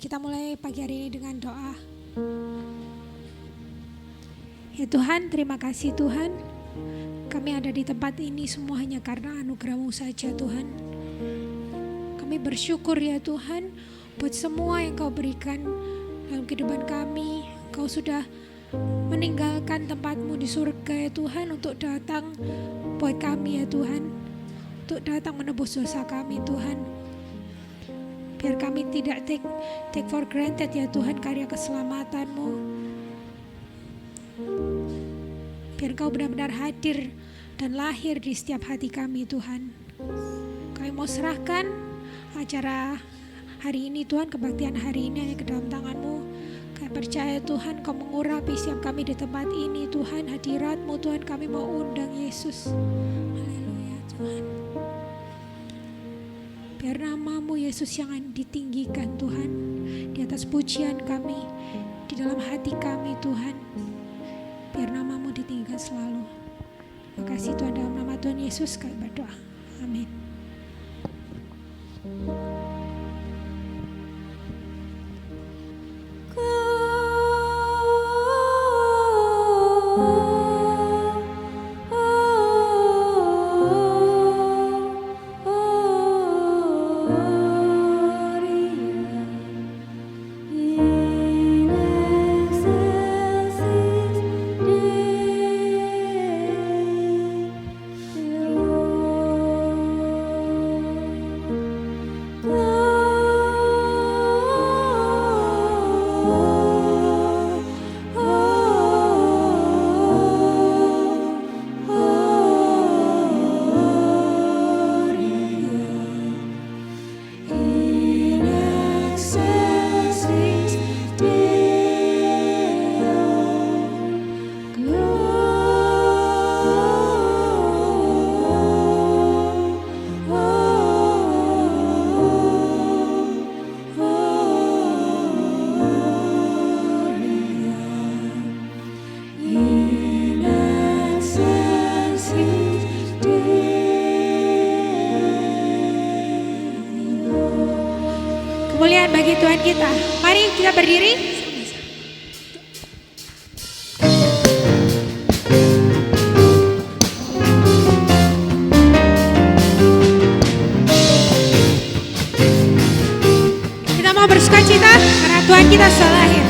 Kita mulai pagi hari ini dengan doa. Ya Tuhan, terima kasih Tuhan. Kami ada di tempat ini semua hanya karena anugerah-Mu saja Tuhan. Kami bersyukur ya Tuhan buat semua yang Kau berikan dalam kehidupan kami. Kau sudah meninggalkan tempat-Mu di surga ya Tuhan untuk datang buat kami ya Tuhan. Untuk datang menebus dosa kami Tuhan. Biar kami tidak take for granted ya Tuhan karya keselamatan-Mu. Biar Kau benar-benar hadir dan lahir di setiap hati kami Tuhan. Kami mau serahkan acara hari ini Tuhan, kebaktian hari ini hanya ke dalam tangan-Mu. Kami percaya Tuhan Kau mengurapi setiap kami di tempat ini Tuhan. Hadirat-Mu Tuhan kami mau undang Yesus. Haleluya Tuhan. Biar nama-Mu Yesus yang ditinggikan Tuhan di atas pujian kami, di dalam hati kami Tuhan. Biar nama-Mu ditinggikan selalu. Terima kasih Tuhan, dalam nama Tuhan Yesus kami berdoa. Amin. Kemuliaan bagi Tuhan kita. Mari kita berdiri. Kita mau bersukacita karena Tuhan kita sudah lahir.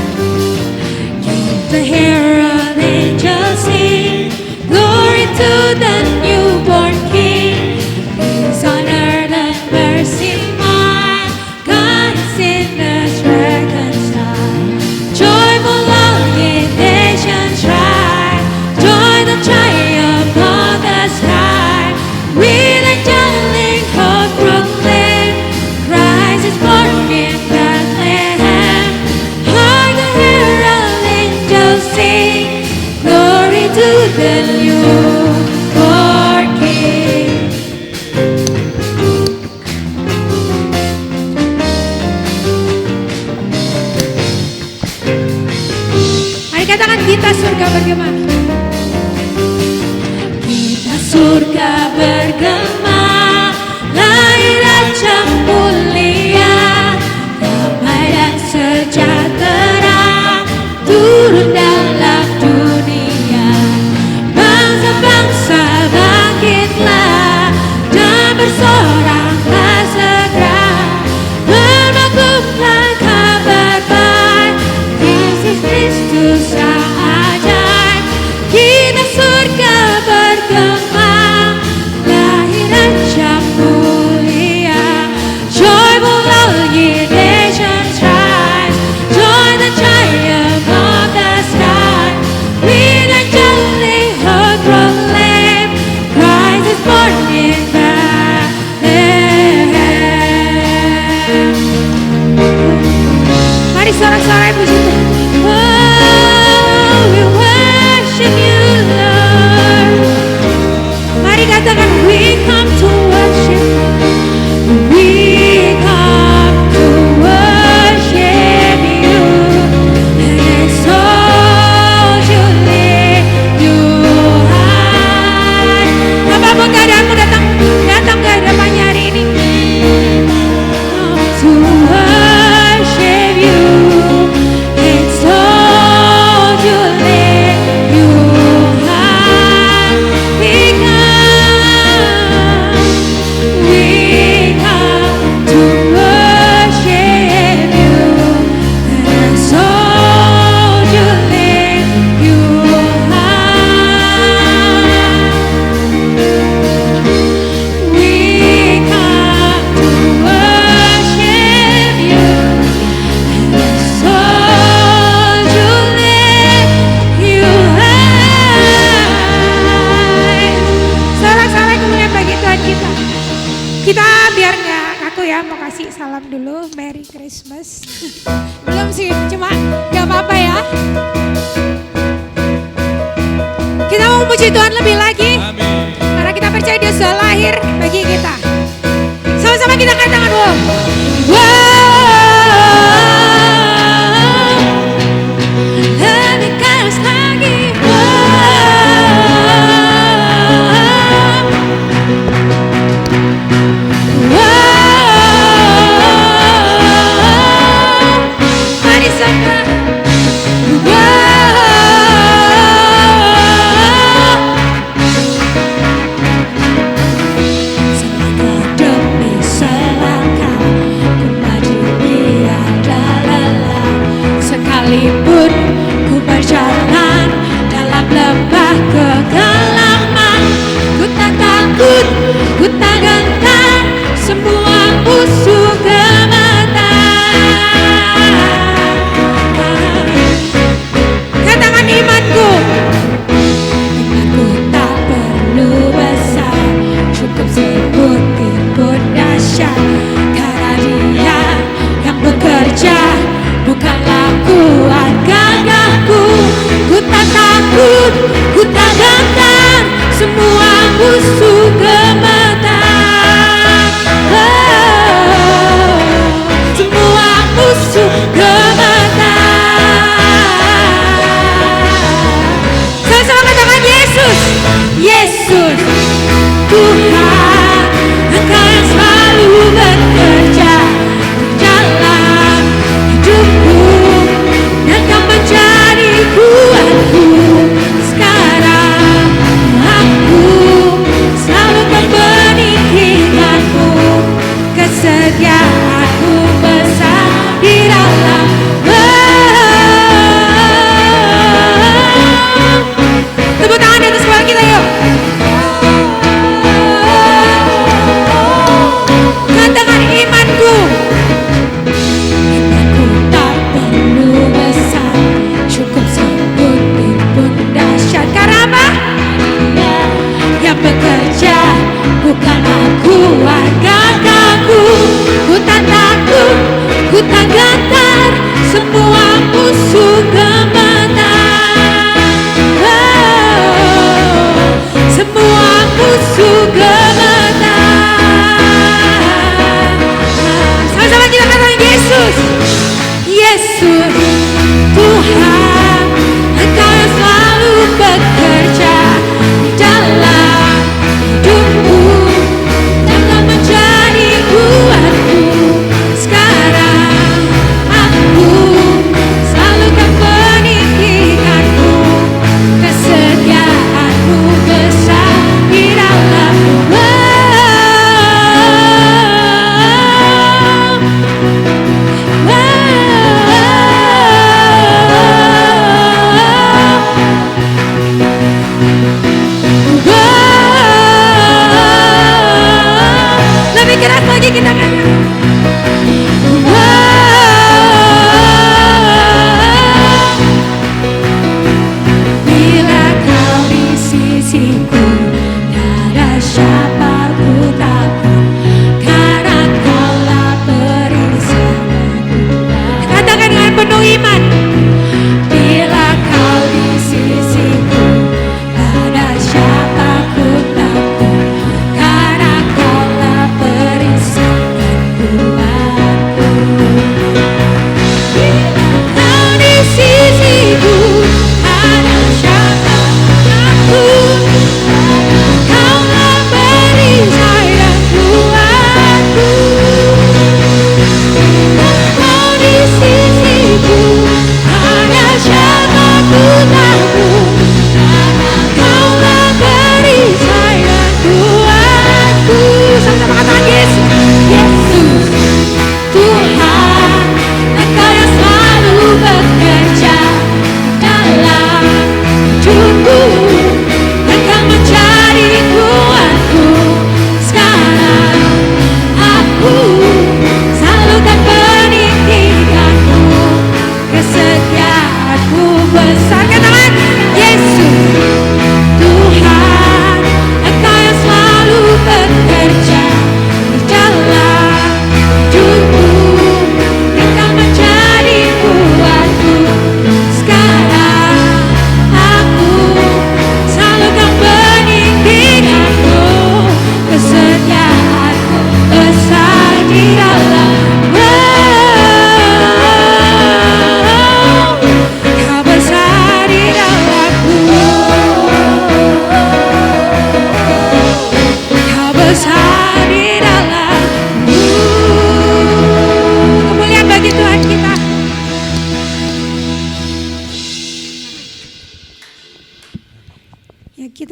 The herald angels sing, glory to the newborn King. Peace on earth and mercy. Kita surga bergema. Kita surga bergema, lahir Raja mulia, damai dan sejahtera turun dalam dunia. Bangsa-bangsa bangkitlah dan bersoraklah segera, bermaklumlah kabar baik, Yesus Kristus ajaib. Kita surga bergema, lahir Raja mulia. Joyful all ye nations rise, join the triumph of the sky. With angelic hood proclaim, Christ is born in Bethlehem. Mari sorak-sorai puji Tuhan. We worship you, Lord. Mari katakan, we come to worship. We come to worship you and exalt you, lift you high. Apapun keadaanmu, datang ke hadapannya hari ini. To worship you. biar nggak aku ya mau kasih salam dulu. Merry Christmas. Belum sih, cuma nggak apa-apa ya. Kita mau memuji Tuhan lebih lagi. Amin. Karena kita percaya Dia sudah lahir bagi kita. Sama-sama kita angkat tangan. Lebih keras lagi. Mari sama. Sekalipun ku berjalan dalam lembah kegelapan, ku tak takut, ku tak gentar, semua musuh gemetar. Katakan imanku, imanku tak perlu besar, cukup sebutir pun dahsyat, karena Dia yang bekerja. Bukanlah kuat gagahku, ku tak takut, ku tak gentar, semua musuh gemetar. Semua musuh gemetar. Sama-sama katakan Yesus, Yesus, Tuhan, Engkau yang selalu bekerja dalam hidupku, dan Kau menjadi kuatku. Sekarang aku selalu membeningkanmu, kesetiaanmu besar di dalam. Tepuk tangan di atas kepala kita yuk. Katakan imanku, imanku tak perlu besar, cukup sebutir pun dahsyat. Karena apa? Yang bekerja bukanlah kuat gagahku, ku tak takut, ku tak gentar, semua musuh gemetar. Semua musuh gemetar. Sama-sama kita katakan Yesus, Yesus, Tuhan, Engkau yang selalu bekerja dalam hidupku, dan Kau menjadi kuatku. Sekarang aku selalu kan meninggikanmu, kesetiaanmu besar di dalam.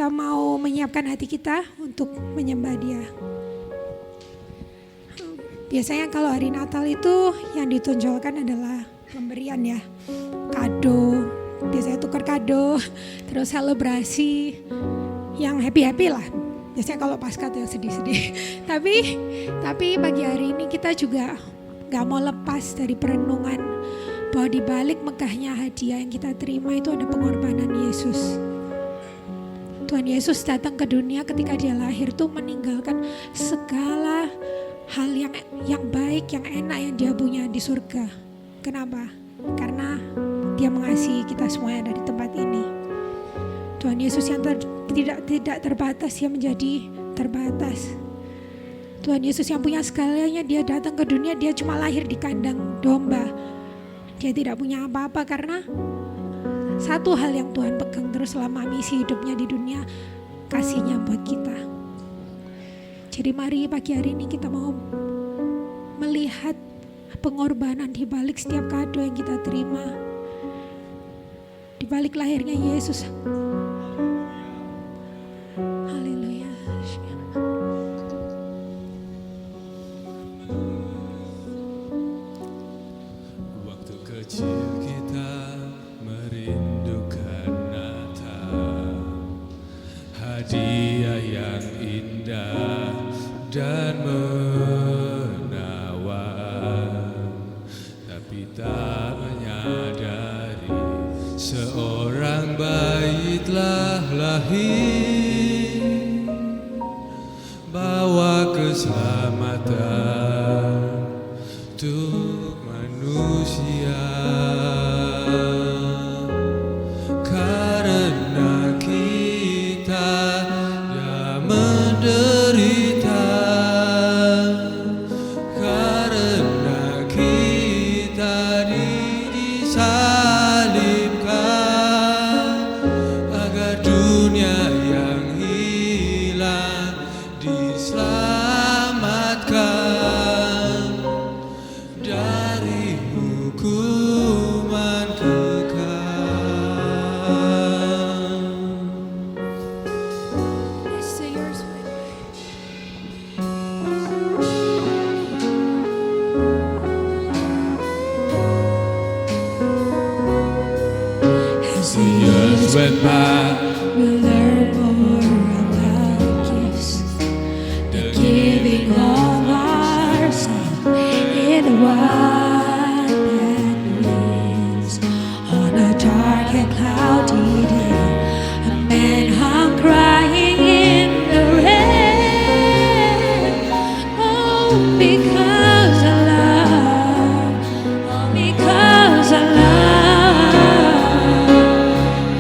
kita mau menyiapkan hati kita untuk menyembah Dia. Biasanya kalau hari Natal itu yang ditonjolkan adalah pemberian ya, kado. Biasanya tukar kado, terus selebrasi yang happy-happy lah. Biasanya kalau Paskah tuh yang sedih-sedih. Tapi pagi hari ini kita juga gak mau lepas dari perenungan bahwa di balik megahnya hadiah yang kita terima itu ada pengorbanan Yesus. Tuhan Yesus datang ke dunia ketika Dia lahir tuh meninggalkan segala hal yang baik, yang enak yang Dia punya di surga. Kenapa? Karena Dia mengasihi kita semuanya dari tempat ini. Tuhan Yesus yang tidak terbatas, Dia menjadi terbatas. Tuhan Yesus yang punya segalanya, Dia datang ke dunia, Dia cuma lahir di kandang domba. Dia tidak punya apa-apa karena satu hal yang Tuhan pegang terus selama misi hidupnya di dunia, kasih-Nya buat kita. Jadi mari pagi hari ini kita mau melihat pengorbanan di balik setiap kado yang kita terima. Di balik lahirnya Yesus. Haleluya. Waktu kecil kita merindukan Natal, hadiah yang indah dan menawan, tapi tak menyadari seorang bayi telah lahir, bawa keselamatan untuk manusia. Karena kita yang menderita, karena kita disalibkan, agar dunia yang hilang diselamatkan dari hukuman kekal. Let's say yours with me. As the Years went by, we learn more about gifts, the giving of ourselves in the one that lives on a dark and cloudy day. A man hung crying in the rain. Oh, because of love. Oh, because of love.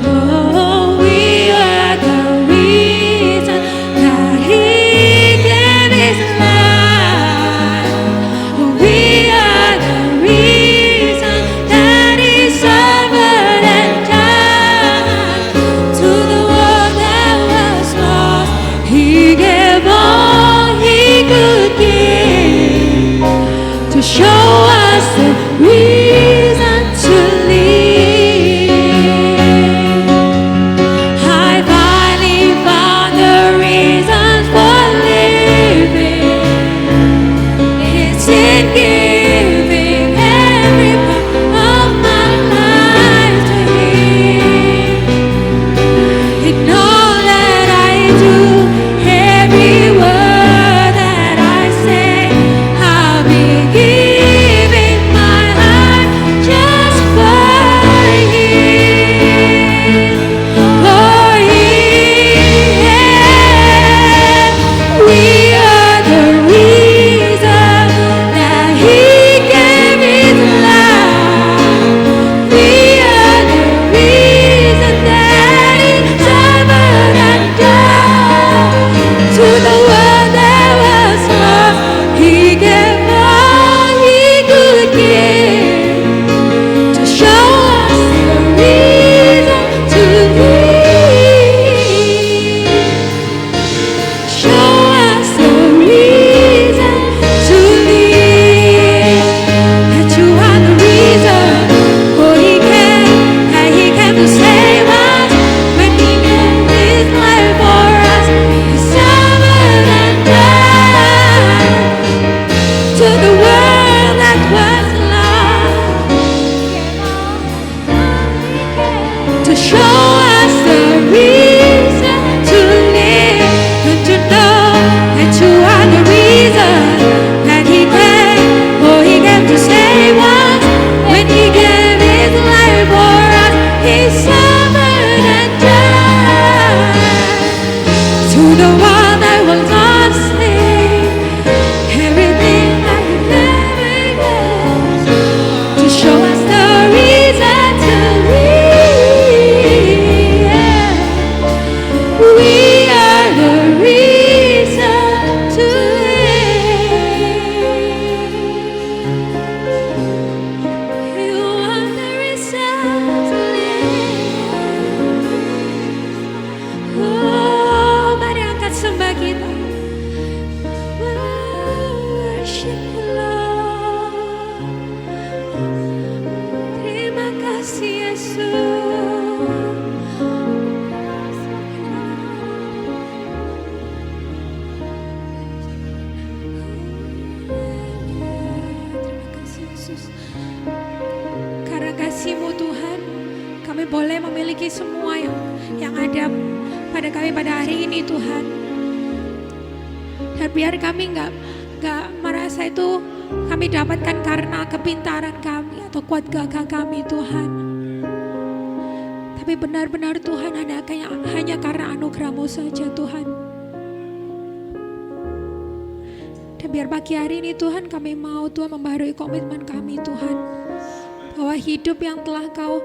Oh, we are the reason that He gave His life. We are the reason that He suffered and died. To the world that was lost, He gave all He could give to show us the reason to live. I finally found the reasons for living. It's in giving every part of my life to Him. In all that I do, every word that I say, I'll be giving my heart what was love, to show us the reason to live, and to know that you are the reason that He came. Oh, He came to save us. When He gave His life for us, He suffered and died. To the one that was not saved, everything that He never gave, to show us the reason to live. We are the reason to live. You are the reason to live. Oh, mari angkat sembah kita. Worship you, Lord. Terima kasih Yesus. Karena kasih-Mu Tuhan, kami boleh memiliki semua yang ada pada kami pada hari ini Tuhan. Dan biar kami nggak merasa itu kami dapatkan karena kepintaran kami atau kuat gagah kami Tuhan. Tapi benar-benar Tuhan hanya karena anugerah-Mu saja Tuhan. Dan biar pagi hari ini Tuhan kami mau Tuhan membaharui komitmen kami Tuhan, bahwa hidup yang telah Kau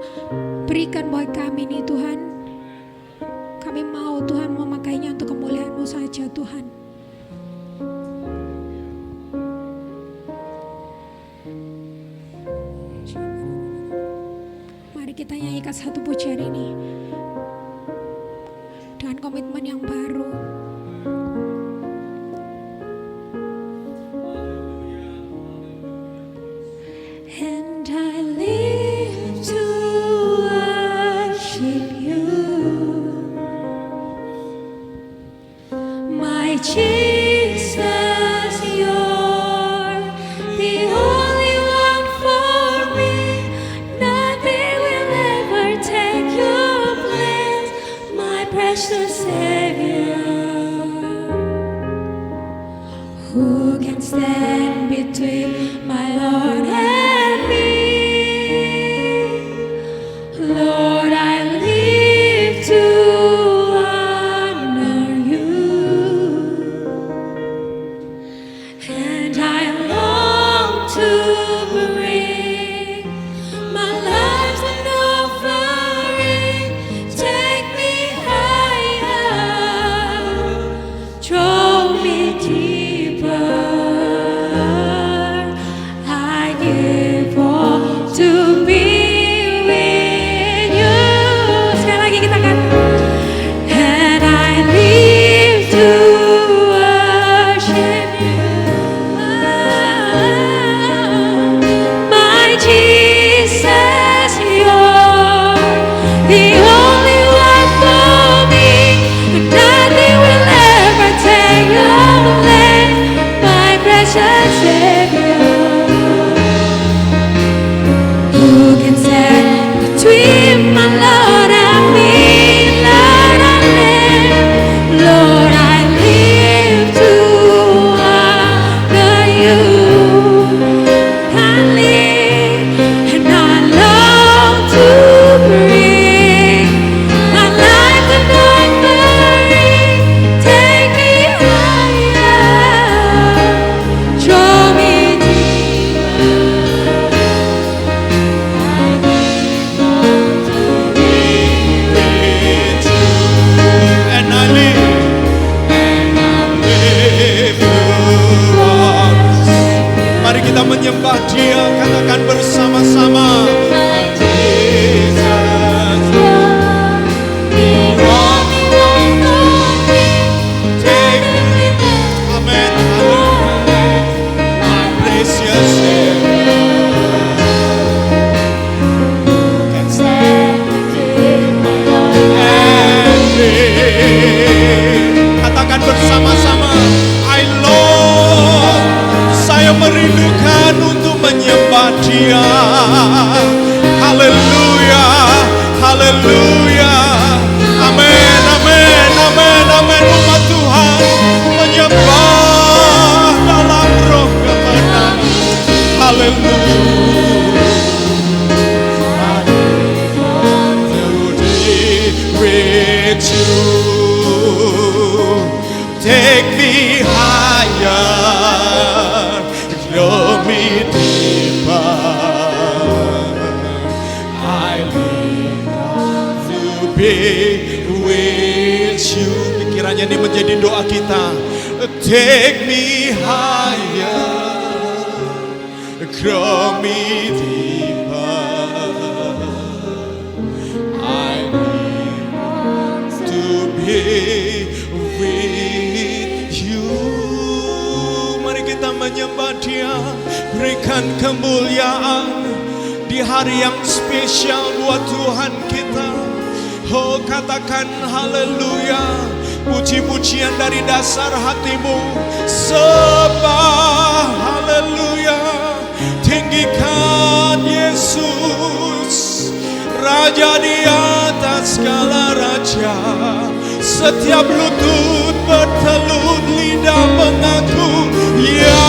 berikan buat kami ini Tuhan, kami mau Tuhan memakainya untuk kemuliaan-Mu saja Tuhan. Mari kita nyanyikan satu pujian ini dengan komitmen yang baru. And I live to worship You, my Jesus. You're the only one for me. Nothing will ever take Your place, my precious Savior. Who can stand between my Lord and me? Lord, I live to honor You, and I long to bring my life an offering. Take me higher, draw me deeper. I give all to be with You. Sekali lagi kita kan. And I live to worship You, my Jesus. You're the only one for me. Nothing will ever take Your place, my precious Savior. Who can stand between my Lord and me? Lord, I live to honor You. I live and I long to bring my life an offering. Take me higher, draw me deeper. And I live to us. Mari kita menyembah Dia, katakan bersama-sama. Jesus, take me. Amen. My precious Savior. Can stand between my Lord and me. Katakan bersama-sama, I long, saya merindukan untuk menyembah dia. Haleluya, haleluya. Amin, amin, amin, amin. Umat Tuhan menyembah dalam roh kebenaran. Haleluya. With you, take me higher, draw me deeper. I long to be with you. Kiranya ini menjadi doa kita. Take me higher, draw me deeper. I be with you. Mari kita menyembah Dia, berikan kemuliaan di hari yang spesial buat Tuhan kita. Oh, katakan haleluya, puji-pujian dari dasar hatimu, sembah haleluya, tinggikan Yesus, Raja di atas segala raja. Setiap lutut bertelut, lidah mengaku, ya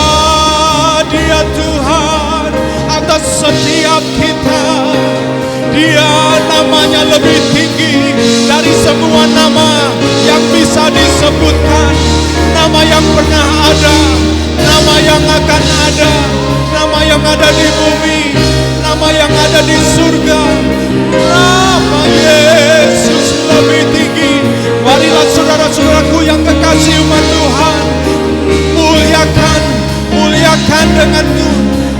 Dia Tuhan atas setiap kita. Dia namanya lebih tinggi dari semua nama yang bisa disebutkan. Nama yang pernah ada, nama yang akan ada, nama yang ada di bumi, nama yang ada di surga. Nama Yesus lebih tinggi. Marilah saudara-saudaraku yang kekasih umat Tuhan, muliakan, muliakan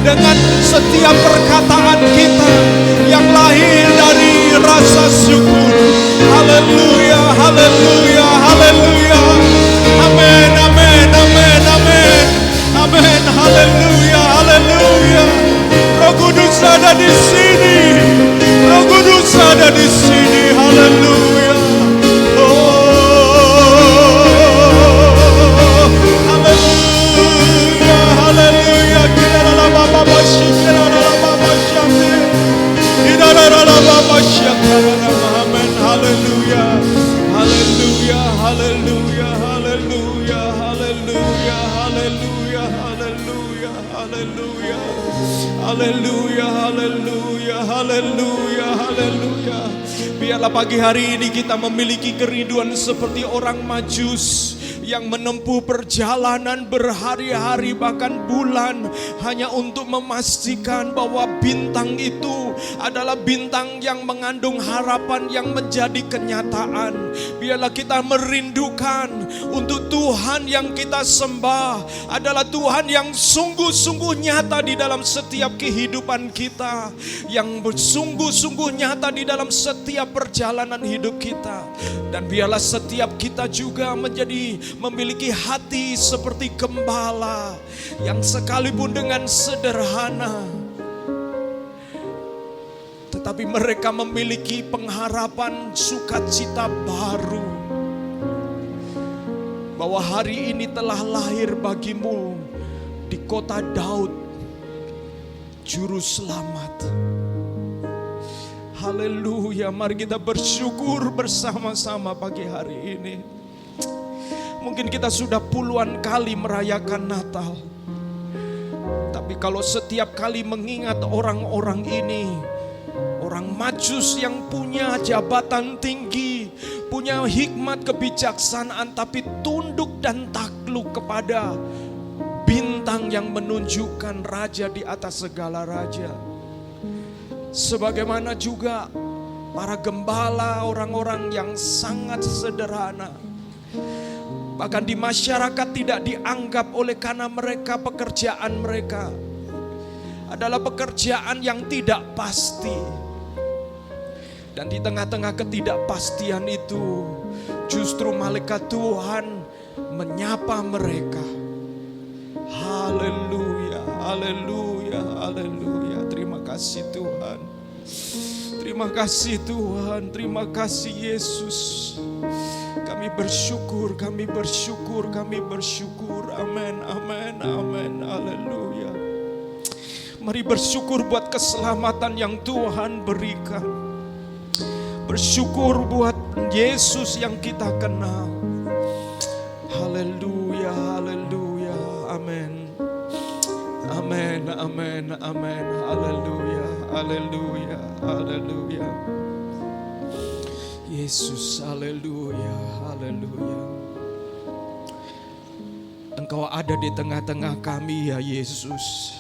dengan setiap perkataan kita yang lahir dari rasa syukur. Haleluya, haleluya, haleluya. Amin, amin, amin, amin. Amin, haleluya, haleluya. Roh Kudus ada di sini. Roh Kudus ada di sini. Haleluya. Oh, haleluya, haleluya. Kita adalah Bapa Syekh, adalah Bapa Syekh. Kita adalah Bapa Syekh. Amin, haleluya. Haleluya, haleluya, haleluya, haleluya, haleluya, haleluya, haleluya. Haleluya, haleluya, haleluya, haleluya. Biarlah pagi hari ini kita memiliki kerinduan seperti orang Majus yang menempuh perjalanan berhari-hari bahkan bulan hanya untuk memastikan bahwa bintang itu adalah bintang yang mengandung harapan yang menjadi kenyataan. Biarlah kita merindukan untuk Tuhan yang kita sembah adalah Tuhan yang sungguh-sungguh nyata di dalam setiap kehidupan kita, yang bersungguh-sungguh nyata di dalam setiap perjalanan hidup kita. Dan biarlah setiap kita juga memiliki hati seperti gembala yang sekalipun dengan sederhana, tetapi mereka memiliki pengharapan sukacita baru, bahwa hari ini telah lahir bagimu di kota Daud Juru Selamat. Haleluya, mari kita bersyukur bersama-sama pagi hari ini. Mungkin kita sudah puluhan kali merayakan Natal, tapi kalau setiap kali mengingat orang-orang ini, orang Majus yang punya jabatan tinggi, punya hikmat kebijaksanaan, tapi tunduk dan takluk kepada bintang yang menunjukkan raja di atas segala raja. Sebagaimana juga para gembala, orang-orang yang sangat sederhana, bahkan di masyarakat tidak dianggap oleh karena mereka pekerjaan mereka adalah pekerjaan yang tidak pasti. Dan di tengah-tengah ketidakpastian itu justru malaikat Tuhan menyapa mereka. Haleluya, haleluya, haleluya. Terima kasih Tuhan. Terima kasih Tuhan, terima kasih Yesus. Kami bersyukur, kami bersyukur, kami bersyukur. Amin, amin, amin, haleluya. Mari bersyukur buat keselamatan yang Tuhan berikan. Bersyukur buat Yesus yang kita kenal. Haleluya, haleluya, amin. Amin, amin, amin, haleluya, haleluya, haleluya. Yesus, haleluya, haleluya. Engkau ada di tengah-tengah kami ya Yesus.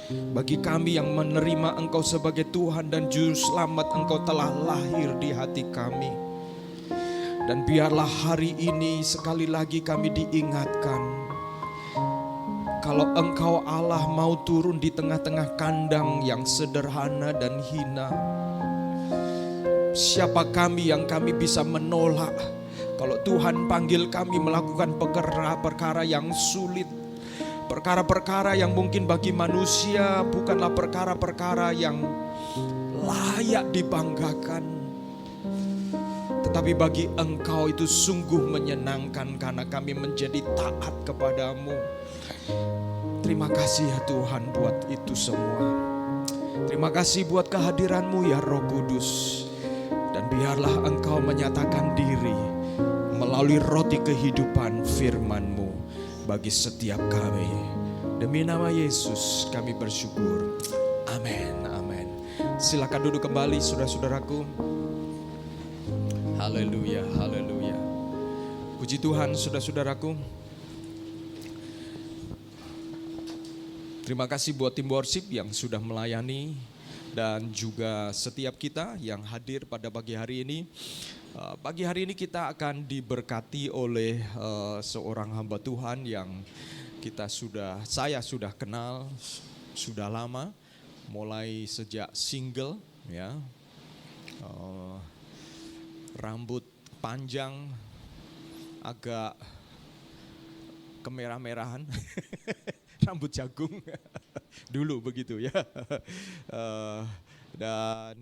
Bagi kami yang menerima Engkau sebagai Tuhan dan Juru Selamat, Engkau telah lahir di hati kami. Dan biarlah hari ini sekali lagi kami diingatkan, kalau Engkau Allah mau turun di tengah-tengah kandang yang sederhana dan hina, siapa kami yang kami bisa menolak kalau Tuhan panggil kami melakukan perkara-perkara yang sulit, perkara-perkara yang mungkin bagi manusia bukanlah perkara-perkara yang layak dibanggakan. Tetapi bagi Engkau itu sungguh menyenangkan karena kami menjadi taat kepadamu. Terima kasih ya Tuhan buat itu semua. Terima kasih buat kehadiran-Mu ya Roh Kudus. Dan biarlah Engkau menyatakan diri melalui roti kehidupan firman-Mu bagi setiap kami. Demi nama Yesus kami bersyukur. Amin, amin. Silakan duduk kembali saudara-saudaraku. Haleluya, haleluya. Puji Tuhan saudara-saudaraku. Terima kasih buat tim worship yang sudah melayani dan juga setiap kita yang hadir pada pagi hari ini. Pagi hari ini kita akan diberkati oleh seorang hamba Tuhan yang saya sudah kenal sudah lama, mulai sejak single ya. Rambut panjang agak kemerah-merahan. Rambut jagung dulu begitu ya. Dan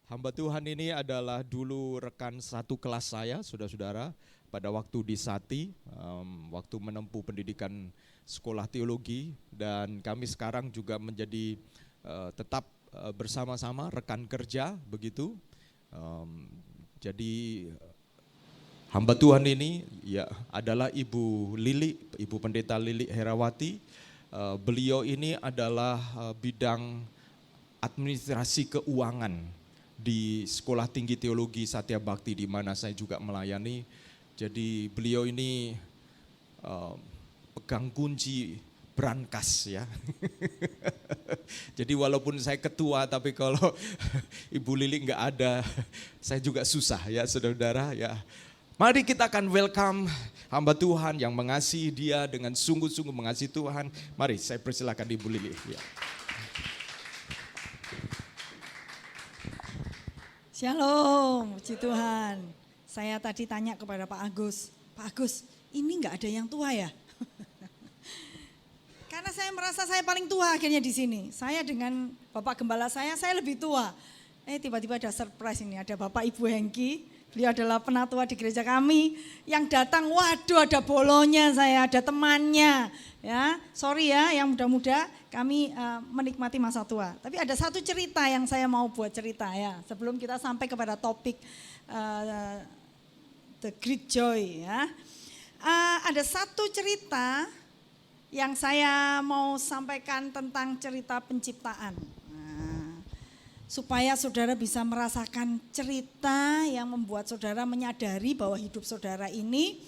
hamba Tuhan ini adalah dulu rekan satu kelas saya, saudara-saudara, pada waktu di Sati, waktu menempuh pendidikan sekolah teologi, dan kami sekarang juga menjadi tetap bersama-sama rekan kerja begitu. Jadi hamba Tuhan ini ya adalah Ibu Lili, Ibu Pendeta Lili Herawati. Beliau ini adalah bidang administrasi keuangan di Sekolah Tinggi Teologi Satya Bakti di mana saya juga melayani. Jadi beliau ini pegang kunci brankas ya. Jadi walaupun saya ketua tapi kalau Ibu Lili nggak ada, saya juga susah ya saudara-saudara ya. Mari kita akan welcome hamba Tuhan yang mengasihi dia dengan sungguh-sungguh mengasihi Tuhan. Mari saya persilakan Ibu Lili. Ya. Shalom, puji Tuhan. Saya tadi tanya kepada Pak Agus, ini nggak ada yang tua ya? Karena saya merasa saya paling tua akhirnya di sini. Saya dengan Bapak Gembala saya lebih tua. Tiba-tiba ada surprise ini, ada Bapak Ibu Hengki, beliau adalah penatua di gereja kami. Yang datang, waduh ada bolonya saya, ada temannya. Ya, sorry ya yang muda-muda, kami menikmati masa tua. Tapi ada satu cerita yang saya mau buat cerita ya, sebelum kita sampai kepada topik The Great Joy ya. Ada satu cerita yang saya mau sampaikan tentang cerita penciptaan. Supaya saudara bisa merasakan cerita yang membuat saudara menyadari bahwa hidup saudara ini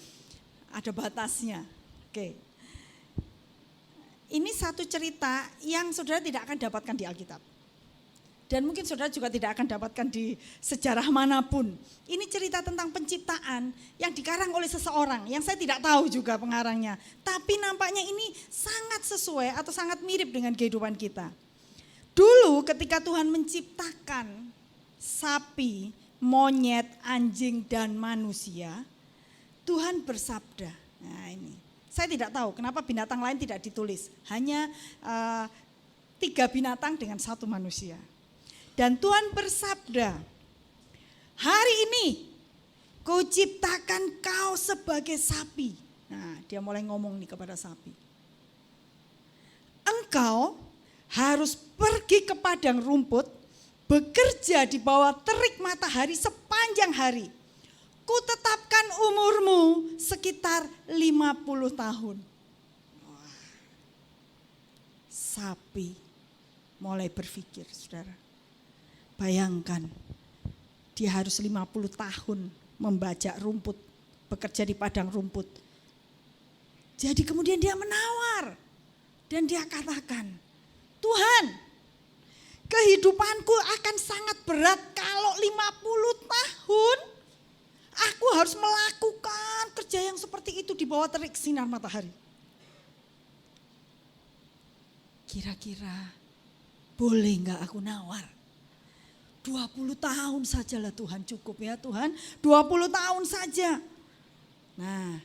ada batasnya. Oke. Ini satu cerita yang saudara tidak akan dapatkan di Alkitab. Dan mungkin saudara juga tidak akan dapatkan di sejarah manapun. Ini cerita tentang penciptaan yang dikarang oleh seseorang yang saya tidak tahu juga pengarangnya. Tapi nampaknya ini sangat sesuai atau sangat mirip dengan kehidupan kita. Dulu ketika Tuhan menciptakan sapi, monyet, anjing, dan manusia, Tuhan bersabda. Nah ini, saya tidak tahu kenapa binatang lain tidak ditulis. Hanya 3 binatang dengan 1 manusia. Dan Tuhan bersabda, hari ini Ku ciptakan kau sebagai sapi. Nah, dia mulai ngomong nih kepada sapi. engkau harus pergi ke padang rumput, bekerja di bawah terik matahari sepanjang hari. Kutetapkan umurmu sekitar 50 tahun. Wah. Sapi mulai berpikir, saudara. Bayangkan, dia harus 50 tahun membajak rumput, bekerja di padang rumput. Jadi kemudian dia menawar dan dia katakan, Tuhan, kehidupanku akan sangat berat kalau 50 tahun aku harus melakukan kerja yang seperti itu di bawah terik sinar matahari. Kira-kira boleh enggak aku nawar? 20 tahun sajalah Tuhan, cukup ya Tuhan, 20 tahun saja. Nah,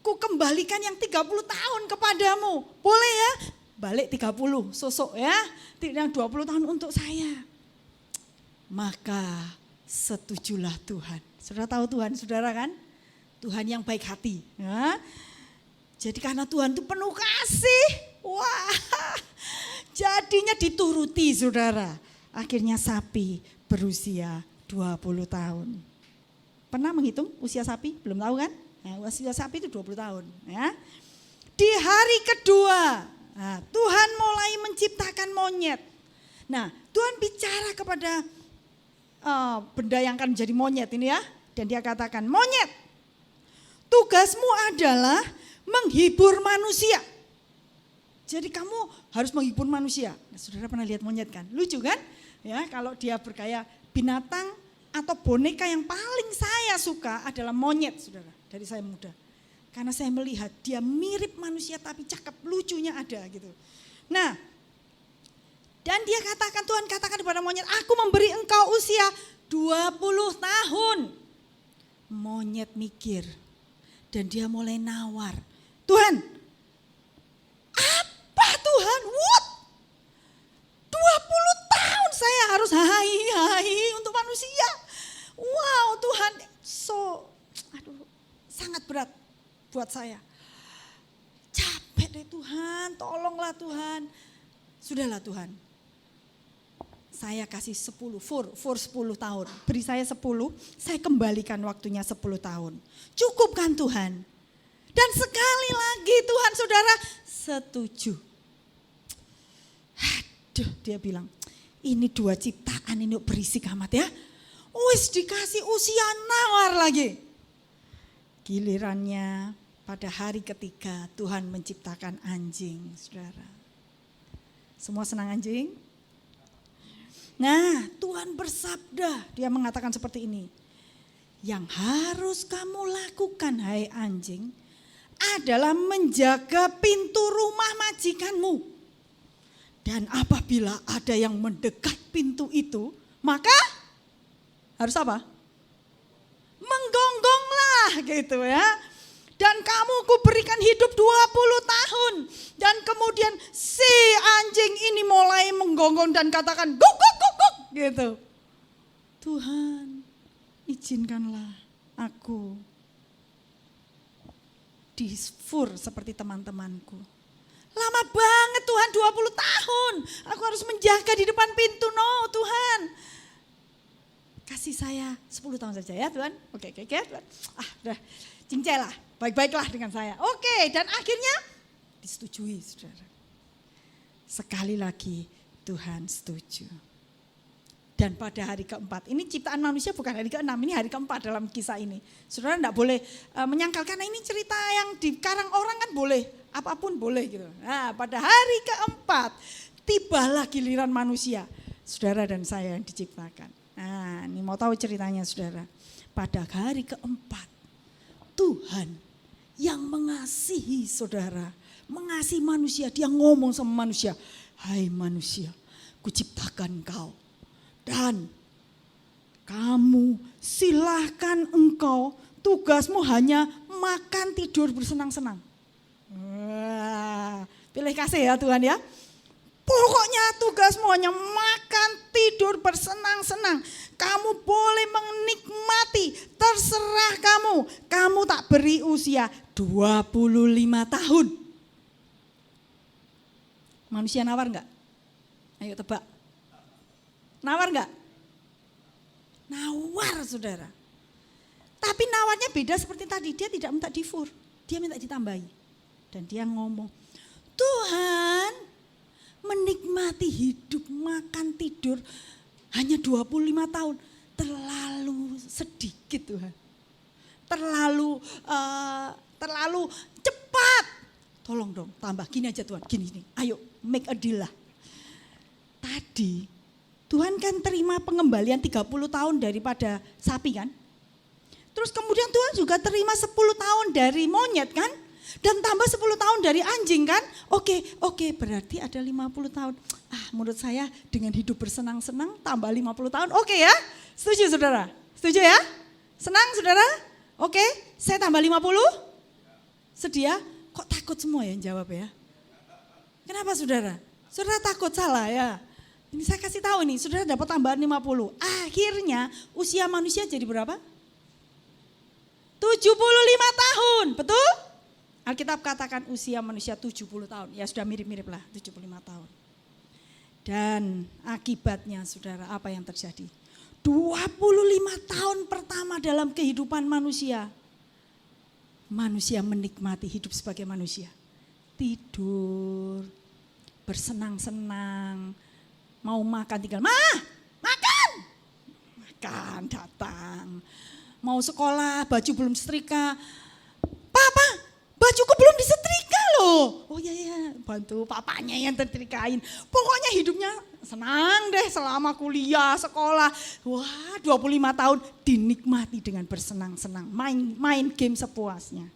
ku kembalikan yang 30 tahun kepadamu, boleh ya? Balik 30 sosok ya, yang 20 tahun untuk saya. Maka setujulah Tuhan. Saudara tahu Tuhan, saudara kan? Tuhan yang baik hati. Ya. Jadi karena Tuhan itu penuh kasih, wah, jadinya dituruti saudara. Akhirnya sapi berusia 20 tahun. Pernah menghitung usia sapi? Belum tahu kan? Nah, usia sapi itu 20 tahun. Ya. Di hari kedua, nah, Tuhan mulai menciptakan monyet. Nah, Tuhan bicara kepada benda yang akan menjadi monyet ini ya. Dan dia katakan, monyet, tugasmu adalah menghibur manusia. Jadi kamu harus menghibur manusia. Nah, saudara pernah lihat monyet kan? Lucu kan? Ya, kalau dia bergaya binatang atau boneka yang paling saya suka adalah monyet, saudara. Dari saya muda. Karena saya melihat dia mirip manusia tapi cakep, lucunya ada gitu. Nah, dan dia katakan, Tuhan katakan kepada monyet, aku memberi engkau usia 20 tahun. Monyet mikir dan dia mulai nawar. Tuhan, apa Tuhan? What? 20 tahun saya harus hai untuk manusia. Wow Tuhan, sangat berat buat saya. Capek deh Tuhan, tolonglah Tuhan. Sudahlah Tuhan, saya kasih 10, for 10 tahun. Beri saya 10, saya kembalikan waktunya 10 tahun. Cukup kan Tuhan? Dan sekali lagi Tuhan saudara setuju. Aduh, dia bilang, ini 2 ciptaan ini berisik amat ya. Wis dikasih usia nawar lagi. Gilirannya pada hari ketiga Tuhan menciptakan anjing, saudara. Semua senang anjing? Nah, Tuhan bersabda, dia mengatakan seperti ini. Yang harus kamu lakukan, hai anjing, adalah menjaga pintu rumah majikanmu. Dan apabila ada yang mendekat pintu itu, maka harus apa? Menggonggonglah gitu ya. Dan kamu kuberikan hidup 20 tahun. Dan kemudian si anjing ini mulai menggonggong dan katakan guk guk guk guk gitu. Tuhan, izinkanlah aku disfur seperti teman-temanku. Lama banget Tuhan, 20 tahun. Aku harus menjaga di depan pintu. No Tuhan. Kasih saya 10 tahun saja ya Tuhan. Oke Tuhan. Udah cincai lah. Baik-baiklah dengan saya. Oke, dan akhirnya disetujui saudara. Sekali lagi Tuhan setuju. Dan pada hari keempat, ini ciptaan manusia bukan hari ke-6, ini hari keempat dalam kisah ini. Saudara enggak boleh menyangkal, karena ini cerita yang dikarang orang kan boleh, apapun boleh gitu. Nah pada hari keempat, tibalah giliran manusia, saudara dan saya yang diciptakan. Nah ini mau tahu ceritanya saudara. Pada hari keempat, Tuhan yang mengasihi saudara, mengasihi manusia, dia ngomong sama manusia, hai manusia, kuciptakan kau. Dan kamu silahkan engkau, tugasmu hanya makan tidur bersenang-senang. Wah, pilih kasih ya Tuhan ya. Pokoknya tugasmu hanya makan tidur bersenang-senang. Kamu boleh menikmati, terserah kamu. Kamu tak beri usia 25 tahun. Manusia nawar enggak? Ayo tebak. Nawar enggak? Nawar saudara. Tapi nawarnya beda seperti tadi, dia tidak minta difur, dia minta ditambahi. Dan dia ngomong, Tuhan menikmati hidup, makan, tidur hanya 25 tahun. Terlalu sedikit Tuhan. Terlalu cepat. Tolong dong tambah, gini aja Tuhan, gini. Ayo make a deal lah. Tadi Tuhan kan terima pengembalian 30 tahun daripada sapi kan. Terus kemudian Tuhan juga terima 10 tahun dari monyet kan. Dan tambah 10 tahun dari anjing kan. Oke, berarti ada 50 tahun. Menurut saya dengan hidup bersenang-senang tambah 50 tahun. Oke ya, setuju saudara? Setuju ya? Senang saudara? Oke, saya tambah 50? Sedia? Kok takut semua yang jawab ya? Kenapa saudara? Saudara takut salah ya? Ini saya kasih tahu nih, saudara dapat tambahan 50. Akhirnya usia manusia jadi berapa? 75 tahun, betul? Alkitab katakan usia manusia 70 tahun. Ya sudah mirip-mirip lah, 75 tahun. Dan akibatnya saudara, apa yang terjadi? 25 tahun pertama dalam kehidupan manusia. Manusia menikmati hidup sebagai manusia. Tidur, bersenang-senang, mau makan tinggal, makan datang. Mau sekolah, baju belum setrika, Papa, bajuku belum disetrika loh. Oh iya, bantu papanya yang tertrikain. Pokoknya hidupnya senang deh selama kuliah, sekolah. Wah, 25 tahun dinikmati dengan bersenang-senang, main game sepuasnya.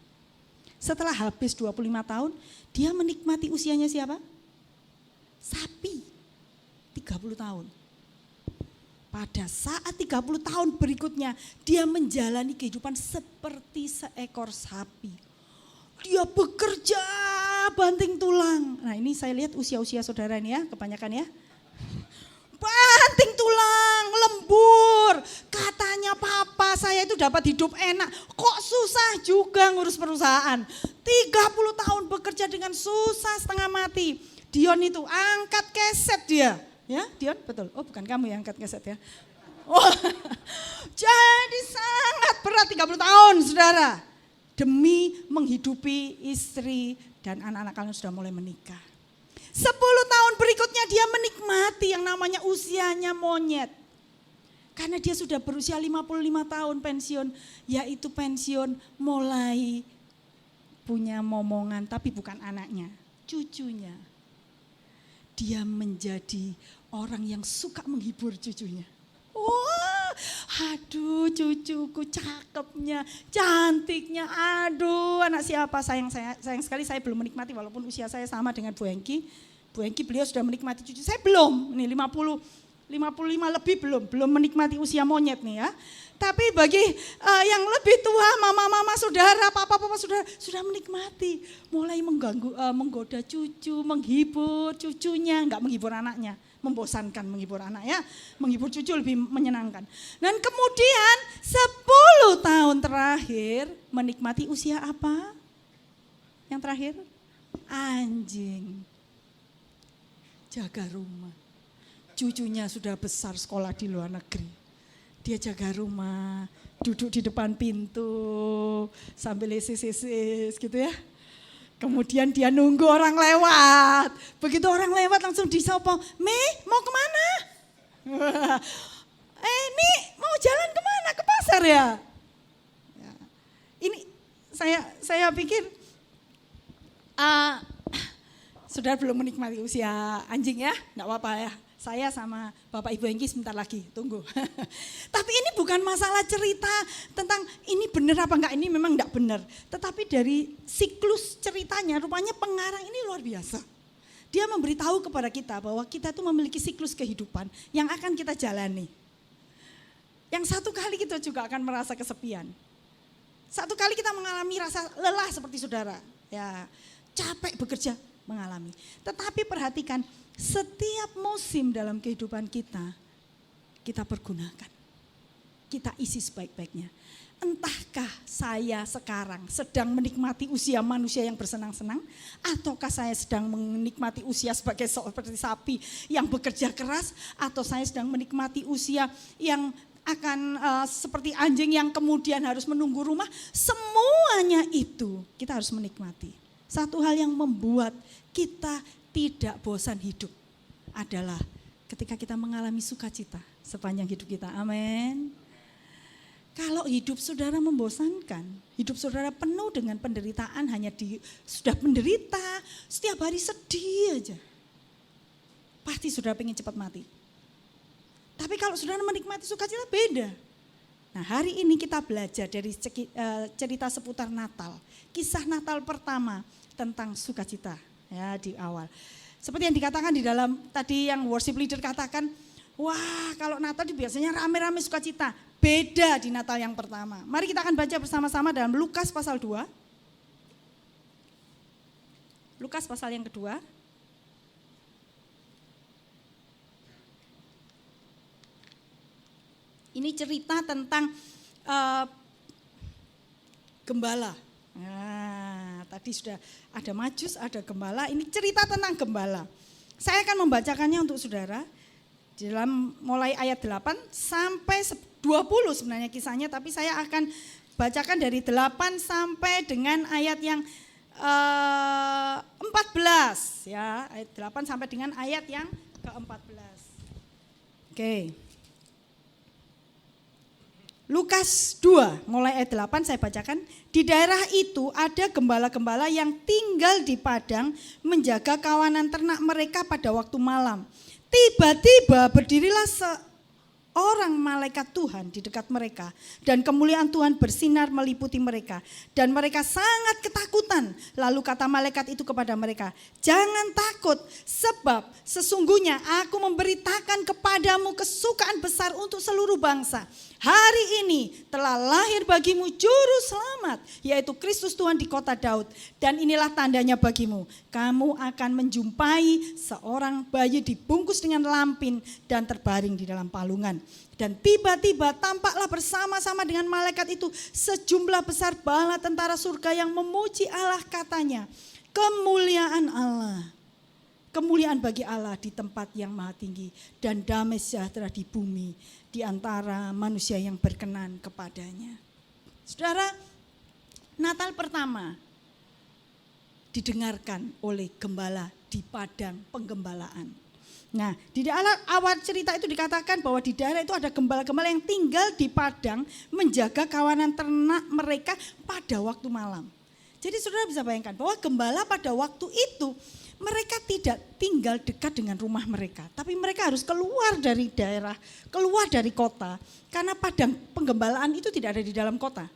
Setelah habis 25 tahun, dia menikmati usianya siapa? Sapi, 30 tahun. Pada saat 30 tahun berikutnya, dia menjalani kehidupan seperti seekor sapi. Dia bekerja banting tulang. Nah ini saya lihat usia-usia saudara ini ya, kebanyakan ya. Banting tulang, lembur. Katanya papa saya itu dapat hidup enak. Kok susah juga ngurus perusahaan. 30 tahun bekerja dengan susah setengah mati. Dion itu angkat keset dia. Ya, Dion betul. Oh, bukan kamu yang angkat keset ya. Oh, jadi sangat berat 30 tahun, saudara. Demi menghidupi istri dan anak-anak kalian sudah mulai menikah. 10 tahun berikutnya dia menikmati yang namanya usianya monyet. Karena dia sudah berusia 55 tahun pensiun, yaitu pensiun mulai punya momongan, tapi bukan anaknya, cucunya. Dia menjadi orang yang suka menghibur cucunya. Wah, aduh cucuku cakepnya, cantiknya, aduh anak siapa, sayang sekali saya belum menikmati walaupun usia saya sama dengan Bu Hengki. Bu Hengki beliau sudah menikmati cucu, saya belum, nih 55 lebih belum menikmati usia monyet nih ya. Tapi bagi yang lebih tua, mama-mama saudara, papa-papa saudara sudah menikmati. Mulai menggoda cucu, menghibur cucunya, enggak menghibur anaknya. Membosankan menghibur anak ya, menghibur cucu lebih menyenangkan. Dan kemudian 10 tahun terakhir menikmati usia apa? Yang terakhir? Anjing. Jaga rumah. Cucunya sudah besar sekolah di luar negeri. Dia jaga rumah, duduk di depan pintu sambil isis-isis gitu ya. Kemudian dia nunggu orang lewat. Begitu orang lewat langsung disapa, mau kemana? Ini mau jalan kemana? Ke pasar ya? Ini saya pikir saudara belum menikmati usia anjing ya, enggak apa-apa ya. Saya sama Bapak Ibu Hengki sebentar lagi, tunggu. Tapi ini bukan masalah cerita tentang ini benar apa enggak, ini memang enggak benar. Tetapi dari siklus ceritanya rupanya pengarang ini luar biasa. Dia memberitahu kepada kita bahwa kita itu memiliki siklus kehidupan yang akan kita jalani. Yang satu kali kita juga akan merasa kesepian. Satu kali kita mengalami rasa lelah seperti saudara. Ya, capek bekerja, mengalami. Tetapi perhatikan, setiap musim dalam kehidupan kita pergunakan. Kita isi sebaik-baiknya. entahkah saya sekarang sedang menikmati usia manusia yang bersenang-senang, ataukah saya sedang menikmati usia seperti sapi yang bekerja keras, atau saya sedang menikmati usia yang akan seperti anjing yang kemudian harus menunggu rumah. Semuanya itu kita harus menikmati. Satu hal yang membuat kita tidak bosan hidup adalah ketika kita mengalami sukacita sepanjang hidup kita. Amin. Kalau hidup saudara membosankan, hidup saudara penuh dengan penderitaan, sudah menderita, setiap hari sedih aja, pasti saudara pengen cepat mati. Tapi kalau saudara menikmati sukacita beda. Nah, hari ini kita belajar dari cerita seputar Natal. Kisah Natal pertama tentang sukacita ya di awal. Seperti yang dikatakan di dalam tadi yang worship leader katakan, wah kalau Natal biasanya rame-rame sukacita. Beda di Natal yang pertama. Mari kita akan baca bersama-sama dalam Lukas pasal 2. Lukas pasal yang kedua. Ini cerita tentang gembala. Nah, tadi sudah ada Majus, ada gembala. Ini cerita tentang gembala. Saya akan membacakannya untuk saudara. Dalam mulai ayat 8 sampai 20 sebenarnya kisahnya, tapi saya akan bacakan dari 8 sampai dengan ayat yang 14 ya, ayat 8 sampai dengan ayat yang ke-14. Oke. Lukas 2 mulai ayat 8 saya bacakan. Di daerah itu ada gembala-gembala yang tinggal di padang menjaga kawanan ternak mereka pada waktu malam. Tiba-tiba berdirilah seorang malaikat Tuhan di dekat mereka dan kemuliaan Tuhan bersinar meliputi mereka dan mereka sangat ketakutan. Lalu kata malaikat itu kepada mereka, jangan takut sebab sesungguhnya aku memberitakan kepadamu kesukaan besar untuk seluruh bangsa. Hari ini telah lahir bagimu juru selamat, yaitu Kristus Tuhan di kota Daud. Dan inilah tandanya bagimu, kamu akan menjumpai seorang bayi dibungkus dengan lampin dan terbaring di dalam palungan. Dan tiba-tiba tampaklah bersama-sama dengan malaikat itu sejumlah besar bala tentara surga yang memuji Allah, katanya, kemuliaan bagi Allah di tempat yang maha tinggi dan damai sejahtera di bumi di antara manusia yang berkenan kepadanya. Saudara, Natal pertama didengarkan oleh gembala di padang penggembalaan. Nah, di awal cerita itu dikatakan bahwa di daerah itu ada gembala-gembala yang tinggal di padang menjaga kawanan ternak mereka pada waktu malam. Jadi saudara bisa bayangkan bahwa gembala pada waktu itu mereka tidak tinggal dekat dengan rumah mereka, tapi mereka harus keluar dari daerah, keluar dari kota, karena padang penggembalaan itu tidak ada di dalam kota,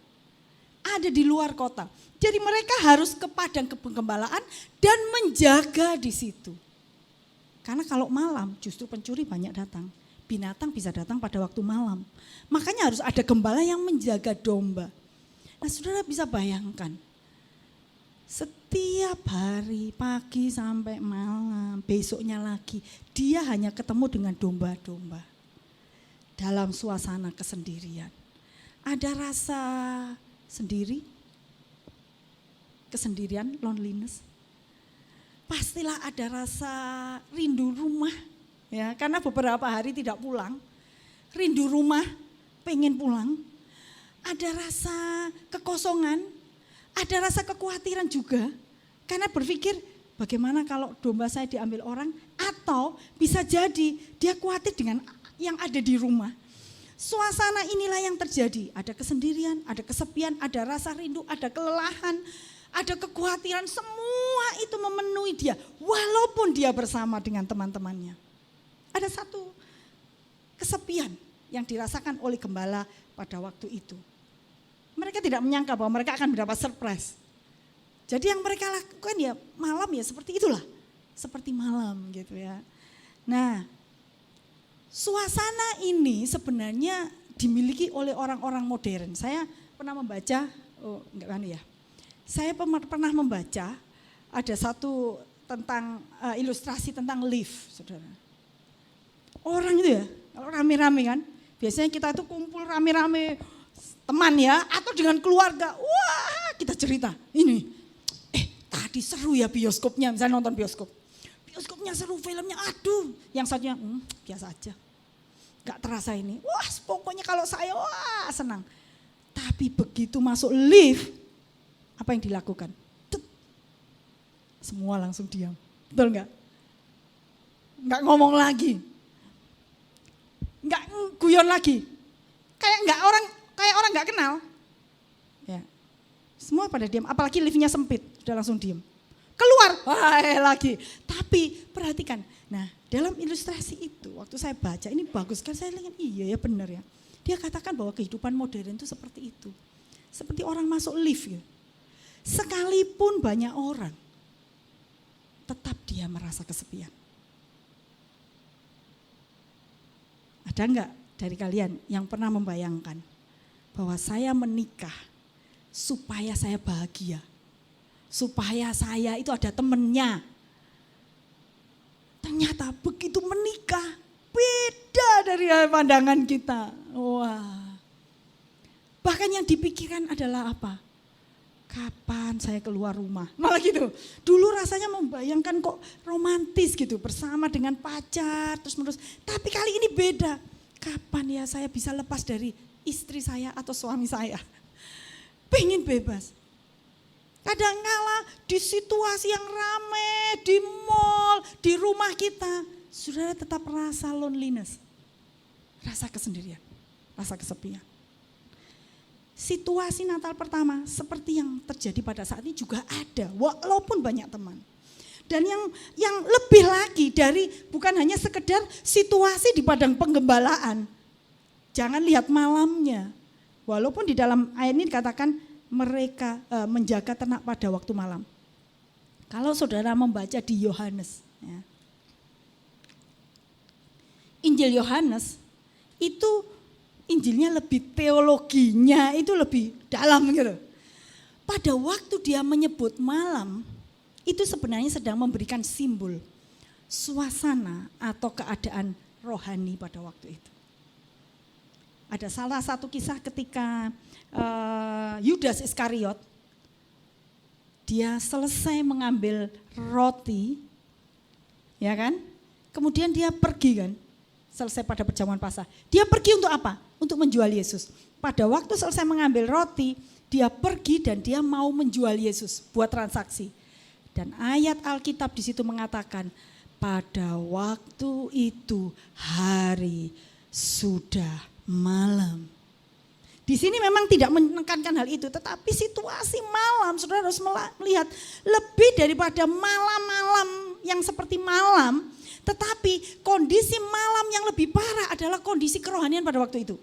ada di luar kota. Jadi mereka harus ke padang penggembalaan dan menjaga di situ. Karena kalau malam justru pencuri banyak datang, binatang bisa datang pada waktu malam. Makanya harus ada gembala yang menjaga domba. Nah, saudara bisa bayangkan, setiap hari pagi sampai malam, besoknya lagi, dia hanya ketemu dengan domba-domba dalam suasana kesendirian. Ada rasa sendiri, kesendirian, loneliness. Pastilah ada rasa rindu rumah, ya, karena beberapa hari tidak pulang, rindu rumah, pengen pulang. Ada rasa kekosongan, ada rasa kekhawatiran juga, karena berpikir bagaimana kalau domba saya diambil orang, atau bisa jadi dia khawatir dengan yang ada di rumah. Suasana inilah yang terjadi, ada kesendirian, ada kesepian, ada rasa rindu, ada kelelahan, ada kekhawatiran, semua itu memenuhi dia walaupun dia bersama dengan teman-temannya. Ada satu kesepian yang dirasakan oleh gembala pada waktu itu. Mereka tidak menyangka bahwa mereka akan mendapat surprise. Jadi yang mereka lakukan ya malam ya seperti itulah. Seperti malam gitu ya. Nah, suasana ini sebenarnya dimiliki oleh orang-orang modern. Saya pernah membaca, saya pernah membaca ada satu tentang ilustrasi tentang lift, saudara. Orang itu ya, kalau rame-rame kan, biasanya kita tuh kumpul rame-rame, teman ya, atau dengan keluarga. Wah, kita cerita, ini, tadi seru ya bioskopnya, misalnya nonton bioskop. Bioskopnya seru, filmnya aduh. Yang satunya, biasa aja. Gak terasa ini, wah pokoknya kalau saya, wah senang. Tapi begitu masuk lift, apa yang dilakukan? Semua langsung diam, betul nggak? Nggak ngomong lagi, nggak guyon lagi, kayak orang nggak kenal. Ya, semua pada diam, apalagi liftnya sempit, sudah langsung diam. Keluar, lagi. Tapi perhatikan, nah dalam ilustrasi itu, waktu saya baca ini bagus kan, saya lihat iya ya benar ya. Dia katakan bahwa kehidupan modern itu seperti itu, seperti orang masuk lift ya. Sekalipun banyak orang, tetap dia merasa kesepian. Ada enggak dari kalian yang pernah membayangkan bahwa saya menikah supaya saya bahagia, supaya saya itu ada temennya. Ternyata begitu menikah beda dari pandangan kita. Wah. Bahkan yang dipikirkan adalah apa? Kapan saya keluar rumah? Malah gitu. Dulu rasanya membayangkan kok romantis gitu, bersama dengan pacar terus menerus. Tapi kali ini beda. Kapan ya saya bisa lepas dari istri saya atau suami saya? Pengen bebas. Kadang-kala di situasi yang ramai, di mall, di rumah kita, saudara tetap rasa loneliness, rasa kesendirian, rasa kesepian. Situasi Natal pertama seperti yang terjadi pada saat ini juga ada, walaupun banyak teman. Dan yang lebih lagi dari bukan hanya sekedar situasi di padang penggembalaan. Jangan lihat malamnya. Walaupun di dalam ayat ini dikatakan mereka menjaga ternak pada waktu malam. Kalau saudara membaca di Yohanes, ya, Injil Yohanes itu Injilnya lebih teologinya itu lebih dalam gitu. Pada waktu dia menyebut malam, itu sebenarnya sedang memberikan simbol suasana atau keadaan rohani pada waktu itu. Ada salah satu kisah ketika Yudas Iskariot, dia selesai mengambil roti, ya kan? Kemudian dia pergi kan, selesai pada perjamuan Paskah. Dia pergi untuk apa? Untuk menjual Yesus. Pada waktu selesai mengambil roti, dia pergi dan dia mau menjual Yesus buat transaksi. Dan ayat Alkitab di situ mengatakan, pada waktu itu hari sudah malam. Di sini memang tidak menekankan hal itu, tetapi situasi malam, saudara harus melihat lebih daripada malam-malam yang seperti malam, tetapi kondisi malam yang lebih parah adalah kondisi kerohanian pada waktu itu.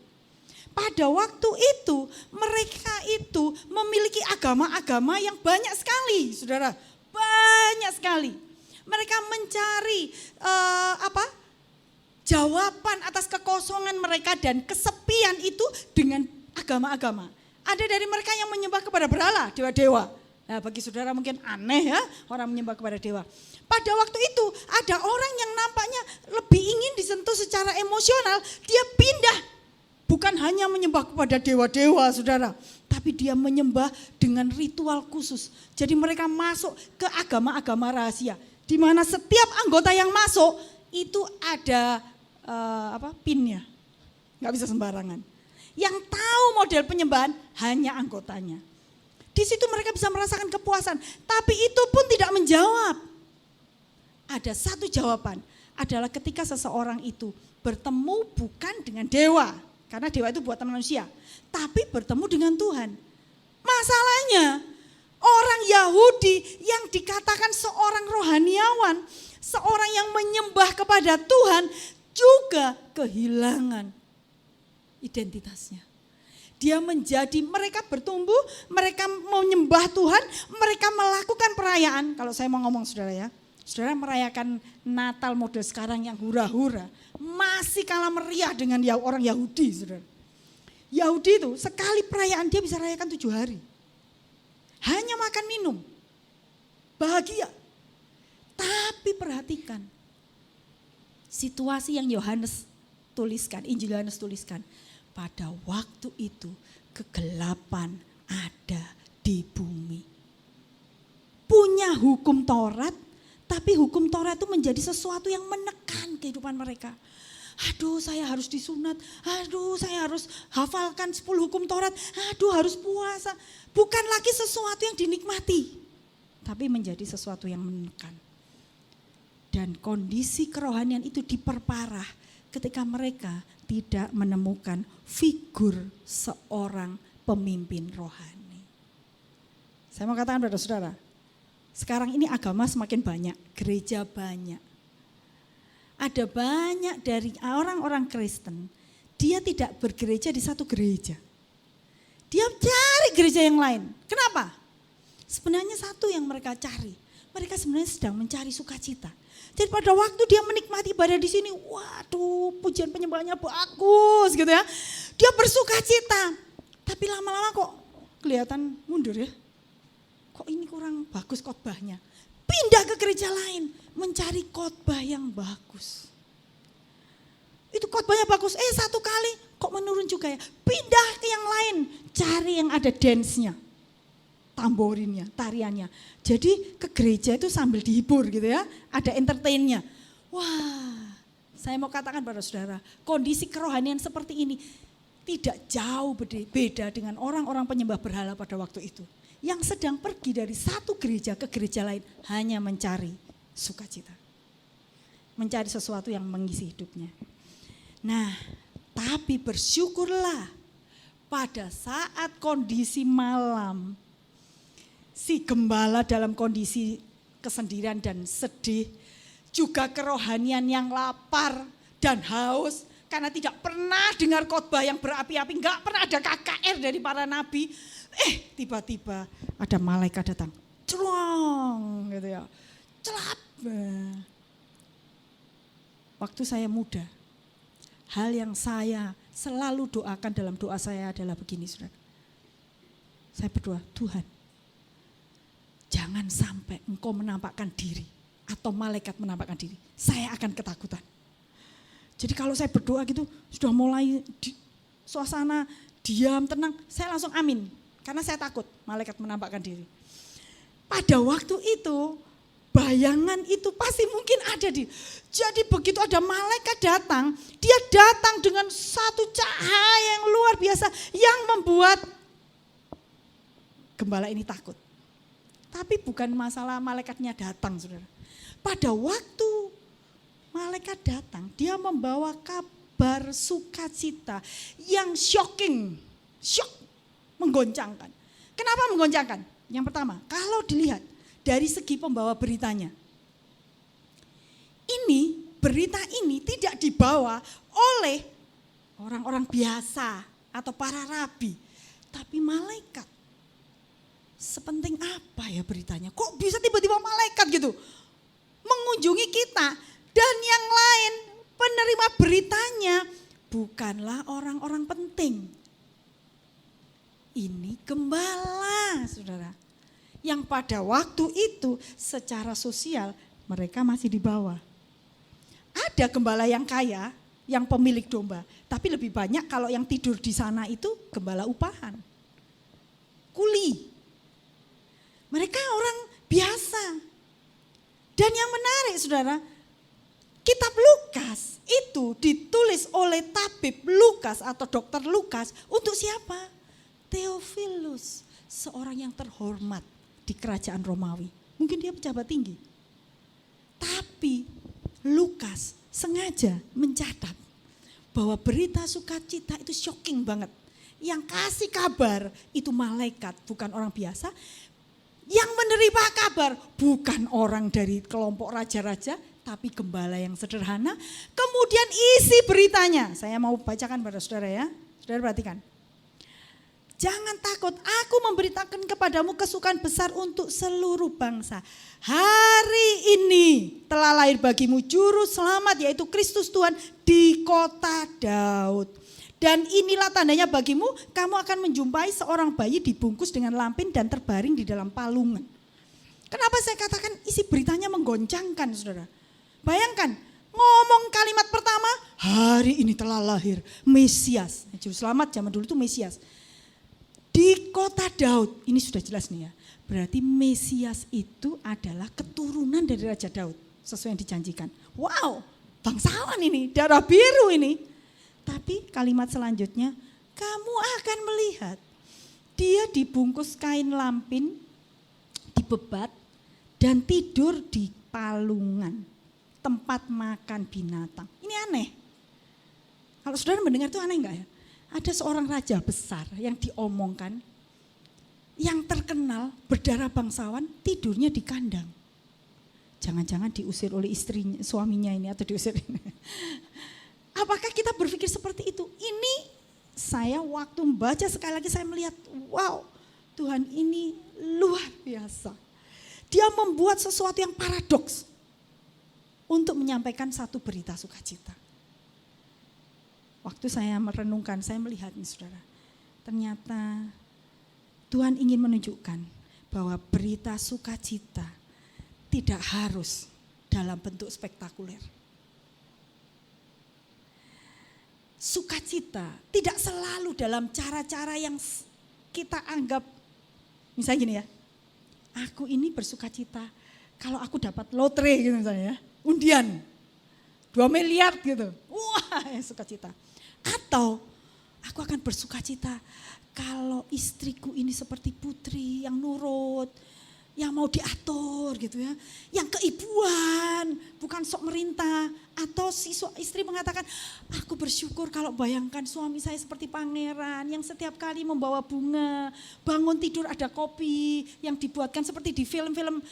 Pada waktu itu mereka itu memiliki agama-agama yang banyak sekali, saudara, banyak sekali. Mereka mencari jawaban atas kekosongan mereka dan kesepian itu dengan agama-agama. Ada dari mereka yang menyembah kepada berhala, dewa-dewa. Nah, bagi saudara mungkin aneh ya, orang menyembah kepada dewa. Pada waktu itu ada orang yang nampaknya lebih ingin disentuh secara emosional, dia pindah. Bukan hanya menyembah kepada dewa-dewa saudara, tapi dia menyembah dengan ritual khusus. Jadi mereka masuk ke agama-agama rahasia, di mana setiap anggota yang masuk itu ada pinnya, nggak bisa sembarangan. Yang tahu model penyembahan hanya anggotanya. Di situ mereka bisa merasakan kepuasan, tapi itu pun tidak menjawab. Ada satu jawaban, adalah ketika seseorang itu bertemu bukan dengan dewa, karena dewa itu buatan manusia, tapi bertemu dengan Tuhan. Masalahnya orang Yahudi yang dikatakan seorang rohaniawan, seorang yang menyembah kepada Tuhan juga kehilangan identitasnya. Dia mereka bertumbuh, mereka menyembah Tuhan, mereka melakukan perayaan. Kalau saya mau ngomong saudara ya, saudara merayakan Natal model sekarang yang hura-hura, masih kalah meriah dengan orang Yahudi saudara. Yahudi itu sekali perayaan dia bisa rayakan 7 hari. Hanya makan minum, bahagia. Tapi perhatikan, situasi yang Yohanes tuliskan, Injil Yohanes tuliskan. Pada waktu itu kegelapan ada di bumi. Punya hukum Taurat, tapi hukum Taurat itu menjadi sesuatu yang menekan kehidupan mereka. Aduh, saya harus disunat. Aduh, saya harus hafalkan 10 hukum Taurat. Aduh, harus puasa. Bukan lagi sesuatu yang dinikmati, tapi menjadi sesuatu yang menekan. Dan kondisi kerohanian itu diperparah ketika mereka tidak menemukan figur seorang pemimpin rohani. Saya mau katakan pada saudara, sekarang ini agama semakin banyak, gereja banyak. Ada banyak dari orang-orang Kristen, dia tidak bergereja di satu gereja. Dia cari gereja yang lain. Kenapa? Sebenarnya satu yang mereka cari. Mereka sebenarnya sedang mencari sukacita. Jadi pada waktu dia menikmati ibadah di sini, waduh, pujian penyembahnya bagus gitu ya. Dia bersukacita. Tapi lama-lama kok kelihatan mundur ya. Kok ini kurang bagus khotbahnya. Pindah ke gereja lain, mencari khotbah yang bagus. Itu khotbahnya bagus, satu kali kok menurun juga ya. Pindah ke yang lain, cari yang ada dance-nya, tamborinnya, tariannya. Jadi ke gereja itu sambil dihibur gitu ya, ada entertain-nya. Wah, saya mau katakan pada saudara, kondisi kerohanian seperti ini tidak jauh beda dengan orang-orang penyembah berhala pada waktu itu. Yang sedang pergi dari satu gereja ke gereja lain hanya mencari sukacita. Mencari sesuatu yang mengisi hidupnya. Nah, tapi bersyukurlah pada saat kondisi malam, si gembala dalam kondisi kesendirian dan sedih, juga kerohanian yang lapar dan haus, karena tidak pernah dengar khotbah yang berapi-api, enggak pernah ada KKR dari para nabi. Tiba-tiba ada malaikat datang, celong gitu ya, celap. Waktu saya muda, hal yang saya selalu doakan dalam doa saya adalah begini, saudara. Saya berdoa, Tuhan, jangan sampai engkau menampakkan diri atau malaikat menampakkan diri, saya akan ketakutan. Jadi kalau saya berdoa gitu, sudah mulai suasana diam, tenang, saya langsung amin. Karena saya takut malaikat menampakkan diri. Pada waktu itu, bayangan itu pasti mungkin ada jadi begitu ada malaikat datang, dia datang dengan satu cahaya yang luar biasa yang membuat gembala ini takut. Tapi bukan masalah malaikatnya datang, saudara. Pada waktu malaikat datang, dia membawa kabar sukacita yang shocking, menggoncangkan. Kenapa menggoncangkan? Yang pertama, kalau dilihat dari segi pembawa beritanya, berita ini tidak dibawa oleh orang-orang biasa atau para rabi, tapi malaikat. Sepenting apa ya beritanya? Kok bisa tiba-tiba malaikat gitu mengunjungi kita, dan yang lain penerima beritanya bukanlah orang-orang penting. Ini gembala, saudara. Yang pada waktu itu secara sosial mereka masih di bawah. Ada gembala yang kaya, yang pemilik domba. Tapi lebih banyak kalau yang tidur di sana itu gembala upahan. Kuli. Mereka orang biasa. Dan yang menarik, saudara, kitab Lukas itu ditulis oleh tabib Lukas atau dokter Lukas untuk siapa? Theophilus, seorang yang terhormat di kerajaan Romawi. Mungkin dia pejabat tinggi. Tapi Lukas sengaja mencatat bahwa berita sukacita itu shocking banget. Yang kasih kabar itu malaikat, bukan orang biasa. Yang menerima kabar bukan orang dari kelompok raja-raja, tapi gembala yang sederhana. Kemudian isi beritanya, saya mau bacakan pada saudara ya. Saudara perhatikan. Jangan takut, aku memberitakan kepadamu kesukaan besar untuk seluruh bangsa. Hari ini telah lahir bagimu juru selamat, yaitu Kristus Tuhan di kota Daud. Dan inilah tandanya bagimu, kamu akan menjumpai seorang bayi dibungkus dengan lampin dan terbaring di dalam palungan. Kenapa saya katakan isi beritanya menggoncangkan, saudara? Bayangkan, ngomong kalimat pertama, hari ini telah lahir Mesias. Juru selamat zaman dulu itu Mesias. di kota Daud. Ini sudah jelas nih ya. Berarti Mesias itu adalah keturunan dari Raja Daud. Sesuai yang dijanjikan. Wow, bangsawan ini, darah biru ini. Tapi kalimat selanjutnya, kamu akan melihat dia dibungkus kain lampin, dibebat, dan tidur di palungan, tempat makan binatang. Ini aneh. Kalau saudara mendengar itu aneh enggak ya? Ada seorang raja besar yang diomongkan, yang terkenal berdarah bangsawan, tidurnya di kandang. Jangan-jangan diusir oleh istrinya, suaminya ini atau diusir ini. Apakah kita berpikir seperti itu? Ini saya waktu membaca sekali lagi saya melihat, wow, Tuhan ini luar biasa. Dia membuat sesuatu yang paradoks untuk menyampaikan satu berita sukacita. Waktu saya merenungkan, saya melihat nih saudara, ternyata Tuhan ingin menunjukkan bahwa berita sukacita tidak harus dalam bentuk spektakuler. Sukacita tidak selalu dalam cara-cara yang kita anggap, misalnya gini ya, aku ini bersukacita kalau aku dapat lotre gitu misalnya ya, undian 2 miliar gitu, wah sukacita. Atau aku akan bersukacita kalau istriku ini seperti putri yang nurut, yang mau diatur gitu ya, yang keibuan, bukan sok merintah. Atau si istri mengatakan, aku bersyukur kalau bayangkan suami saya seperti pangeran yang setiap kali membawa bunga, bangun tidur ada kopi yang dibuatkan seperti di film-film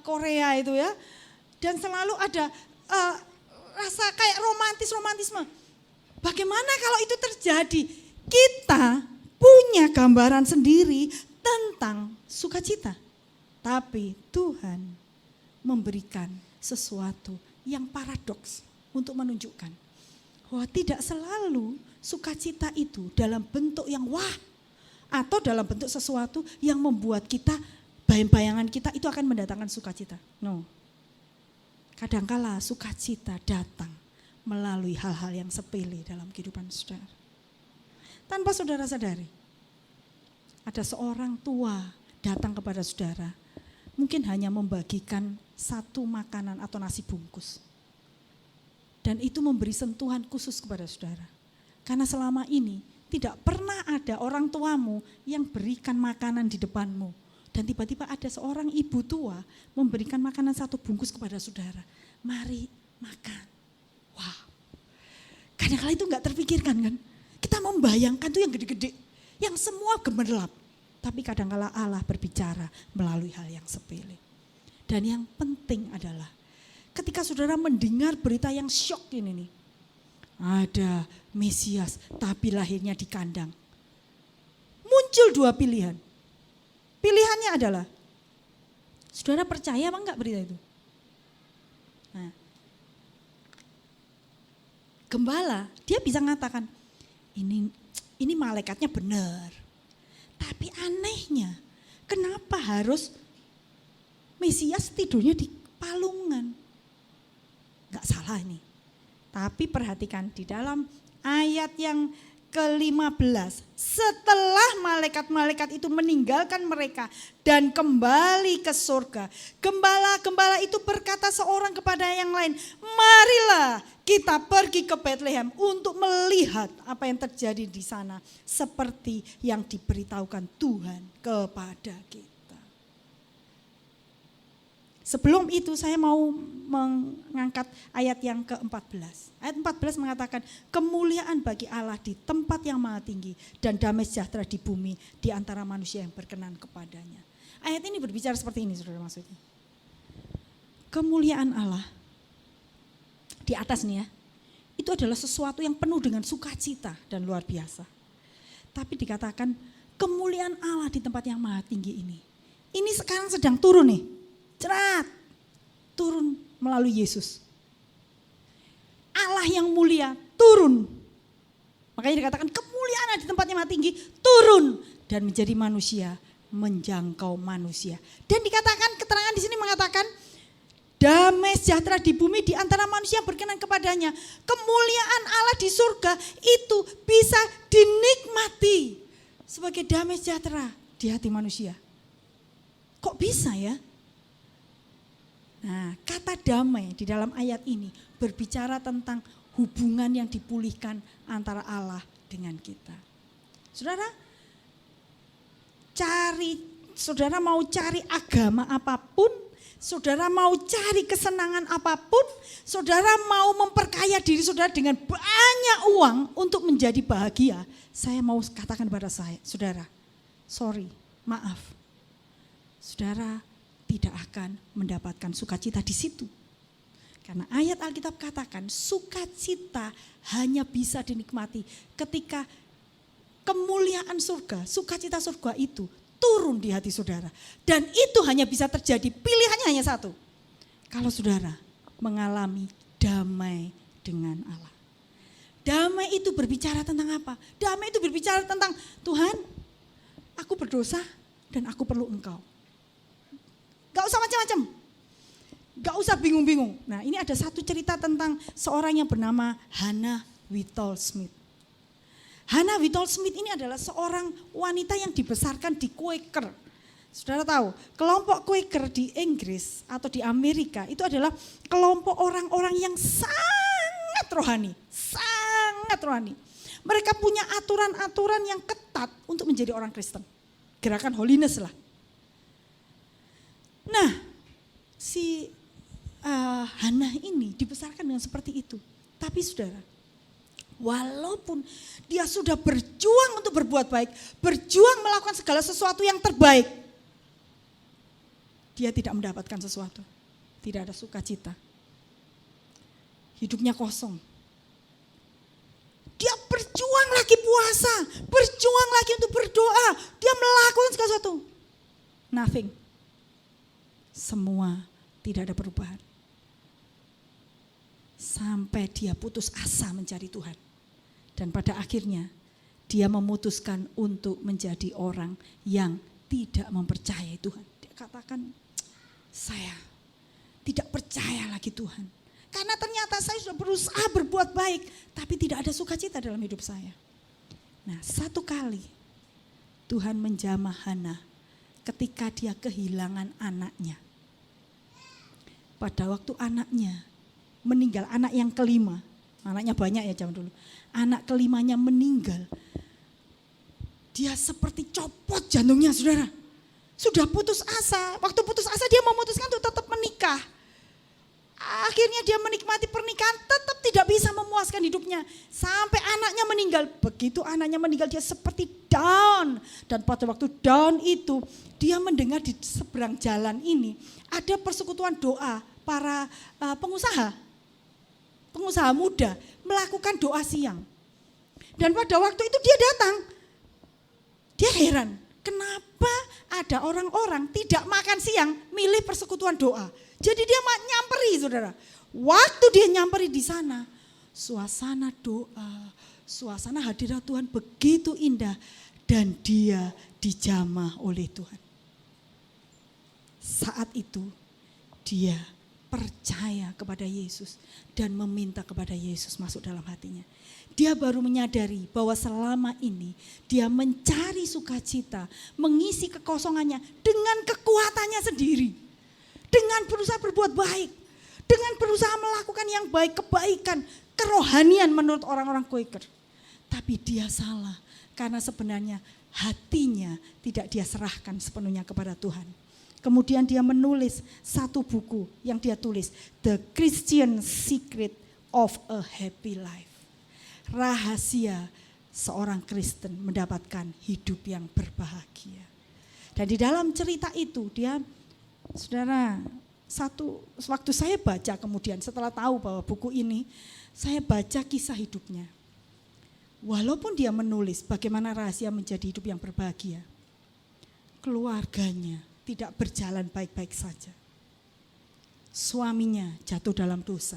Korea itu ya. Dan selalu ada rasa kayak romantisme. Bagaimana kalau itu terjadi? Kita punya gambaran sendiri tentang sukacita. Tapi Tuhan memberikan sesuatu yang paradoks untuk menunjukkan bahwa tidak selalu sukacita itu dalam bentuk yang wah atau dalam bentuk sesuatu yang membuat kita, bayangan kita itu akan mendatangkan sukacita. No. Kadangkala sukacita datang melalui hal-hal yang sepele dalam kehidupan saudara. Tanpa saudara sadari, ada seorang tua datang kepada saudara, mungkin hanya membagikan satu makanan atau nasi bungkus. Dan itu memberi sentuhan khusus kepada saudara. Karena selama ini tidak pernah ada orang tuamu yang berikan makanan di depanmu. Dan tiba-tiba ada seorang ibu tua memberikan makanan satu bungkus kepada saudara. Mari makan. Wow. Kadang-kadang itu enggak terpikirkan kan. Kita membayangkan tuh yang gede-gede. Yang semua gemerlap. Tapi kadang-kala Allah berbicara melalui hal yang sepele. Dan yang penting adalah ketika saudara mendengar berita yang syok ini nih. Ada Mesias tapi lahirnya di kandang. Muncul 2 pilihan. Pilihannya adalah, saudara percaya apa enggak berita itu? Nah, gembala dia bisa mengatakan, ini malaikatnya benar. Tapi anehnya, kenapa harus Mesias tidurnya di palungan? Enggak salah ini. Tapi perhatikan di dalam ayat yang ke-15. Setelah malaikat-malaikat itu meninggalkan mereka dan kembali ke surga. Gembala-gembala itu berkata seorang kepada yang lain, marilah kita pergi ke Bethlehem untuk melihat apa yang terjadi di sana. Seperti yang diberitahukan Tuhan kepada kita. Sebelum itu saya mau mengangkat ayat yang ke-14. Ayat 14 mengatakan kemuliaan bagi Allah di tempat yang maha tinggi dan damai sejahtera di bumi di antara manusia yang berkenan kepadanya. Ayat ini berbicara seperti ini saudara maksudnya. Kemuliaan Allah di atas nih ya, itu adalah sesuatu yang penuh dengan sukacita dan luar biasa. Tapi dikatakan kemuliaan Allah di tempat yang maha tinggi ini. Ini sekarang sedang turun nih. Cerat, turun melalui Yesus. Allah yang mulia turun. Makanya dikatakan kemuliaan di tempatnya maha tinggi turun dan menjadi manusia, menjangkau manusia. Dan dikatakan keterangan di sini mengatakan damai sejahtera di bumi di antara manusia yang berkenan kepadanya. Kemuliaan Allah di surga itu bisa dinikmati sebagai damai sejahtera di hati manusia. Kok bisa ya? Nah, kata damai di dalam ayat ini berbicara tentang hubungan yang dipulihkan antara Allah dengan kita. Saudara, saudara mau cari agama apapun, saudara mau cari kesenangan apapun, saudara mau memperkaya diri saudara dengan banyak uang untuk menjadi bahagia, saya mau katakan kepada saudara, sorry, maaf. Saudara tidak akan mendapatkan sukacita di situ. Karena ayat Alkitab katakan sukacita hanya bisa dinikmati ketika kemuliaan surga, sukacita surga itu turun di hati saudara. Dan itu hanya bisa terjadi, pilihannya hanya satu. Kalau saudara mengalami damai dengan Allah. Damai itu berbicara tentang apa? Damai itu berbicara tentang Tuhan, aku berdosa dan aku perlu Engkau. Gak usah macam-macam. Gak usah bingung-bingung. Nah, ini ada satu cerita tentang seorang yang bernama Hannah Whitall Smith. Hannah Whitall Smith ini adalah seorang wanita yang dibesarkan di Quaker. Saudara tahu, kelompok Quaker di Inggris atau di Amerika itu adalah kelompok orang-orang yang sangat rohani. Sangat rohani. Mereka punya aturan-aturan yang ketat untuk menjadi orang Kristen. Gerakan holiness lah. Nah, si Hannah ini dibesarkan dengan seperti itu. Tapi saudara, walaupun dia sudah berjuang untuk berbuat baik, berjuang melakukan segala sesuatu yang terbaik, dia tidak mendapatkan sesuatu. Tidak ada sukacita. Hidupnya kosong. Dia berjuang lagi puasa, berjuang lagi untuk berdoa, dia melakukan segala sesuatu. Nothing. Semua tidak ada perubahan. Sampai dia putus asa mencari Tuhan. Dan pada akhirnya dia memutuskan untuk menjadi orang yang tidak mempercayai Tuhan. Dia katakan, saya tidak percaya lagi Tuhan. Karena ternyata saya sudah berusaha berbuat baik, tapi tidak ada sukacita dalam hidup saya. Nah, satu kali Tuhan menjamah Hannah ketika dia kehilangan anaknya. Pada waktu anaknya meninggal, anak yang kelima, anaknya banyak ya zaman dulu, anak kelimanya meninggal, dia seperti copot jantungnya saudara. Sudah putus asa, waktu putus asa dia memutuskan untuk tetap menikah. Akhirnya dia menikmati pernikahan, tetap tidak bisa memuaskan hidupnya. Sampai anaknya meninggal, begitu anaknya meninggal dia seperti down. Dan pada waktu down itu, dia mendengar di seberang jalan ini, ada persekutuan doa para pengusaha muda melakukan doa siang. Dan pada waktu itu dia datang, dia heran, kenapa ada orang-orang tidak makan siang milih persekutuan doa. Jadi dia nyamperi saudara, waktu dia nyamperi di sana, suasana doa, suasana hadirat Tuhan begitu indah dan dia dijamah oleh Tuhan. Saat itu dia percaya kepada Yesus dan meminta kepada Yesus masuk dalam hatinya. Dia baru menyadari bahwa selama ini dia mencari sukacita, mengisi kekosongannya dengan kekuatannya sendiri. Dengan berusaha berbuat baik, dengan berusaha melakukan yang baik, kebaikan, kerohanian menurut orang-orang Quaker. Tapi dia salah karena sebenarnya hatinya tidak dia serahkan sepenuhnya kepada Tuhan. Kemudian dia menulis satu buku yang dia tulis, The Christian Secret of a Happy Life. Rahasia seorang Kristen mendapatkan hidup yang berbahagia. Dan di dalam cerita itu dia, saudara, waktu saya baca kemudian setelah tahu bahwa buku ini, saya baca kisah hidupnya. Walaupun dia menulis bagaimana rahasia menjadi hidup yang berbahagia, keluarganya tidak berjalan baik-baik saja. Suaminya jatuh dalam dosa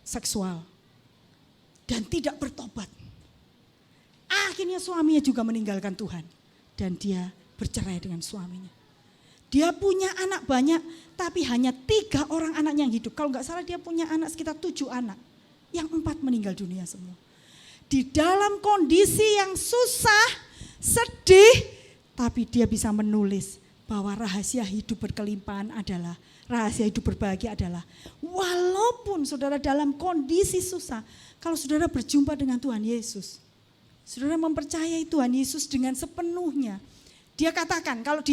seksual dan tidak bertobat. Akhirnya suaminya juga meninggalkan Tuhan dan dia bercerai dengan suaminya. Dia punya anak banyak tapi hanya 3 orang anak yang hidup. Kalau enggak salah dia punya anak sekitar 7 anak. Yang 4 meninggal dunia semua. Di dalam kondisi yang susah, sedih, tapi dia bisa menulis bahwa rahasia hidup berkelimpahan adalah, rahasia hidup berbahagia adalah, walaupun saudara dalam kondisi susah, kalau saudara berjumpa dengan Tuhan Yesus, saudara mempercayai Tuhan Yesus dengan sepenuhnya. Dia katakan, kalau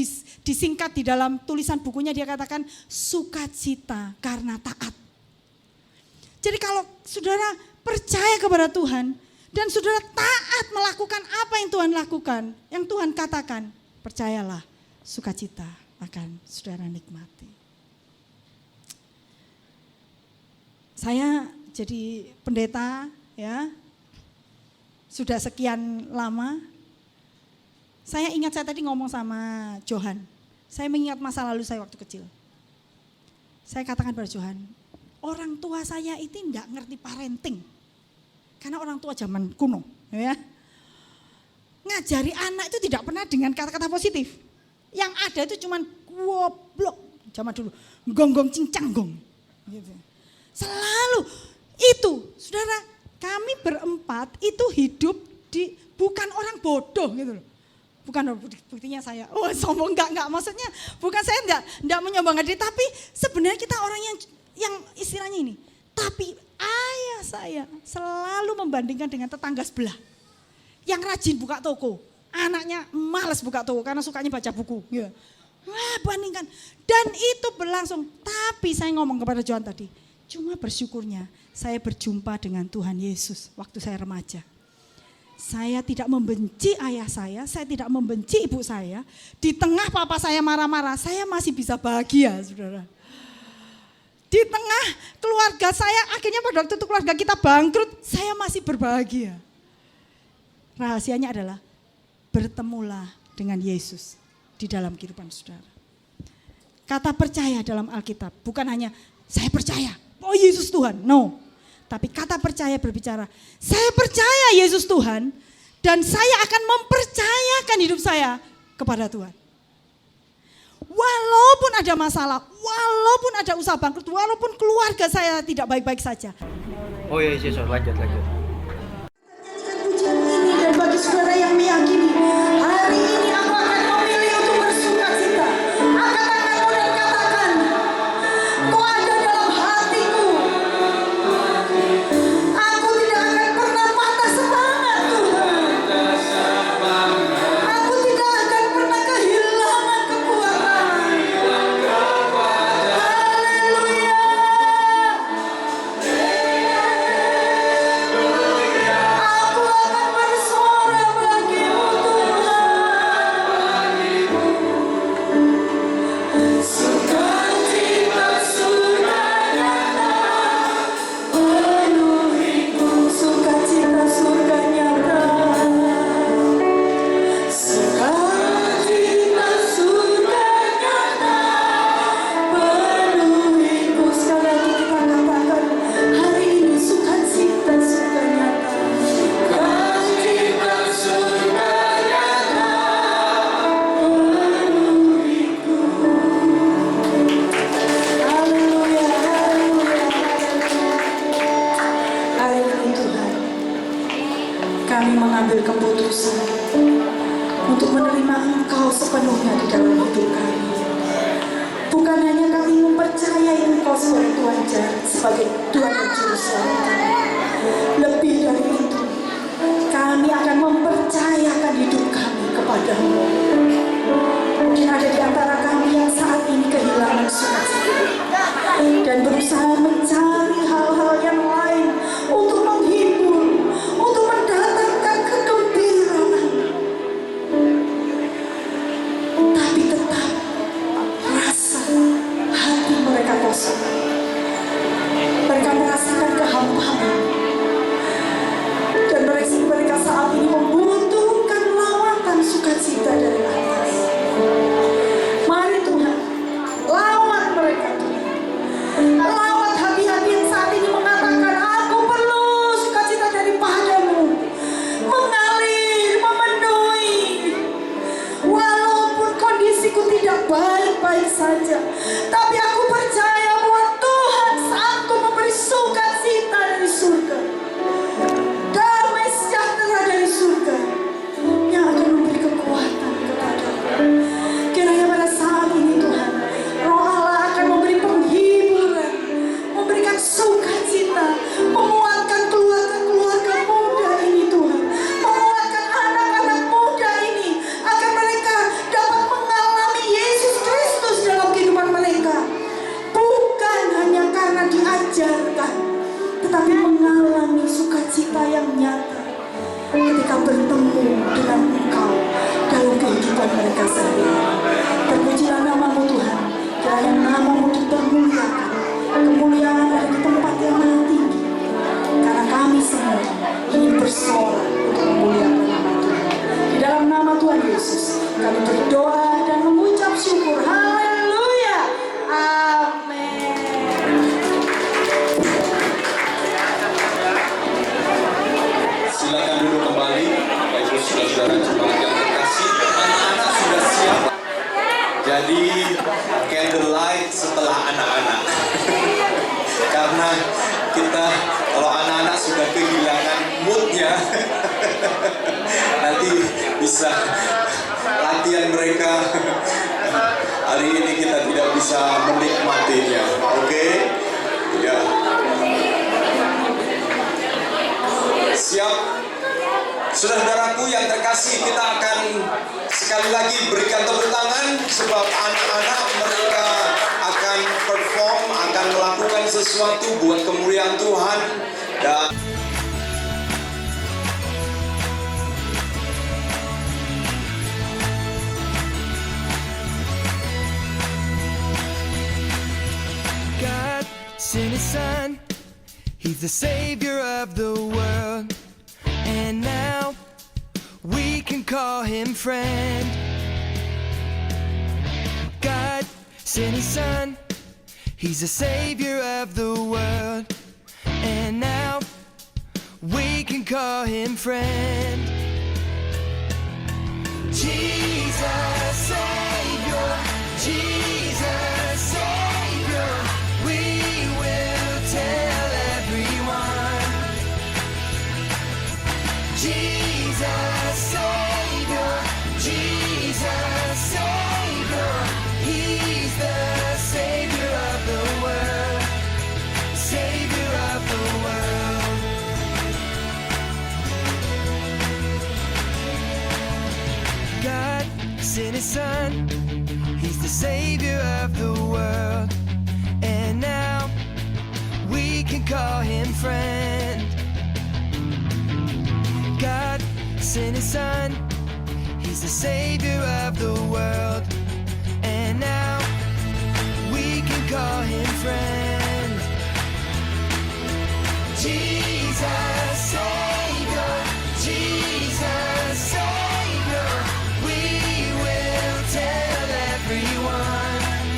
disingkat di dalam tulisan bukunya, dia katakan sukacita karena taat. Jadi kalau saudara percaya kepada Tuhan, dan saudara taat melakukan apa yang Tuhan lakukan, yang Tuhan katakan, percayalah, sukacita akan saudara nikmati. Saya jadi pendeta ya, sudah sekian lama. Saya ingat, saya tadi ngomong sama Johan, saya mengingat masa lalu saya waktu kecil. Saya katakan pada Johan, orang tua saya itu enggak ngerti parenting. Karena orang tua zaman kuno, ya. Ngajari anak itu tidak pernah dengan kata-kata positif. Yang ada itu cuman goblok, zaman dulu, gonggong cincang-gong. Gitu. Selalu itu, saudara, kami berempat itu hidup di, bukan orang bodoh gitu loh. Bukan, buktinya saya, sombong enggak, maksudnya bukan saya enggak menyombongkan diri, tapi sebenarnya kita orang yang istilahnya ini. Tapi ayah saya selalu membandingkan dengan tetangga sebelah yang rajin buka toko, anaknya malas buka toko karena sukanya baca buku. Ya. Wah, bandingkan, dan itu berlangsung. Tapi saya ngomong kepada Johan tadi, cuma bersyukurnya saya berjumpa dengan Tuhan Yesus waktu saya remaja. Saya tidak membenci ayah saya tidak membenci ibu saya. Di tengah papa saya marah-marah, saya masih bisa bahagia, saudara. Di tengah keluarga saya, akhirnya pada waktu itu keluarga kita bangkrut, saya masih berbahagia. Rahasianya adalah bertemulah dengan Yesus di dalam kehidupan saudara. Kata percaya dalam Alkitab bukan hanya saya percaya, oh Yesus Tuhan, no. Tapi kata percaya berbicara, saya percaya Yesus Tuhan dan saya akan mempercayakan hidup saya kepada Tuhan. Walaupun ada masalah, walaupun ada usaha bangkrut, walaupun keluarga saya tidak baik-baik saja. Oh iya, lanjut. Pujian ini dan bagi saudara yang meyakini, hari ini aku akan memilih untuk bersukacita. Angkat tanganmu dan katakan, Kau ada dalam hatiku. Aku tidak akan pernah patah semangat, Tuhan. Aku tidak akan pernah kehilangan kekuatan. Haleluya. Aku akan bersorak bagimu, Tuhan. Sukacita surga nyata penuhiku, sukacita surga nyata. Sukacita surga nyata penuhiku. Sekali lagi kita katakan, hari ini sukacita surga nyata. Sukacita surga nyata penuhiku. Haleluya, haleluya. Hari ini Tuhan, kami mengambil keputusan untuk menerima Engkau sepenuhnya di dalam hidup kami. Bukan hanya kami mempercayai Engkau sebagai Tuhan sebagai Tuhan dan Juru Selamat kami. Lebih dari itu, kami akan mempercayakan hidup kami kepadamu. Mungkin ada di antara kami yang saat ini kehilangan sukacita dan berusaha mencari hal-hal yang lain untuk menghibur, untuk mendatangkan kegembiraan. Tapi tetap rasa hati mereka kosong. Mereka merasakan kehampaan. Dan mereka saat ini membutuhkan lawatan sukacita dari atas. Mari Tuhan, lawat mereka Tuhan. Lawat hati-hati yang saat bertemu dengan Engkau dalam kehidupan mereka sehari-hari. Terpujilah nama-Mu Tuhan, kiranya nama-Mu dipermuliakan, kemuliaan ada di tempat yang maha tinggi, karena kami semua ingin bersorak untuk memuliakan nama Tuhan. Di dalam nama Tuhan Yesus kami berdoa dan mengucap syukur. Haleluya, amin. Silakan duduk kembali, Bapak Ibu saudara jemaat yang terkasih. Anak-anak sudah siap. Jadi candlelight setelah anak-anak. Karena kita kalau anak-anak sudah kehilangan moodnya, nanti bisa latihan mereka. Hari ini kita tidak bisa menikmatinya, oke? Ya. Siap? Saudara-saudaraku yang terkasih, kita akan sekali lagi berikan tepuk tangan sebab anak-anak mereka akan perform, akan melakukan sesuatu buat kemuliaan Tuhan. Dan God sent His Son, He's the Savior of the world, and now we can call Him friend. God sent His Son, He's the Savior of the world, and now we can call Him friend. Jesus Savior, Jesus Savior, we will tell everyone. Jesus Savior, Jesus Savior, He's the Savior of the world, Savior of the world. God sent His Son, He's the Savior of the world, and now we can call Him friend. God sent His Son, He's the Savior of the world, and now we can call Him friend. Jesus Savior, Jesus Savior, we will tell everyone.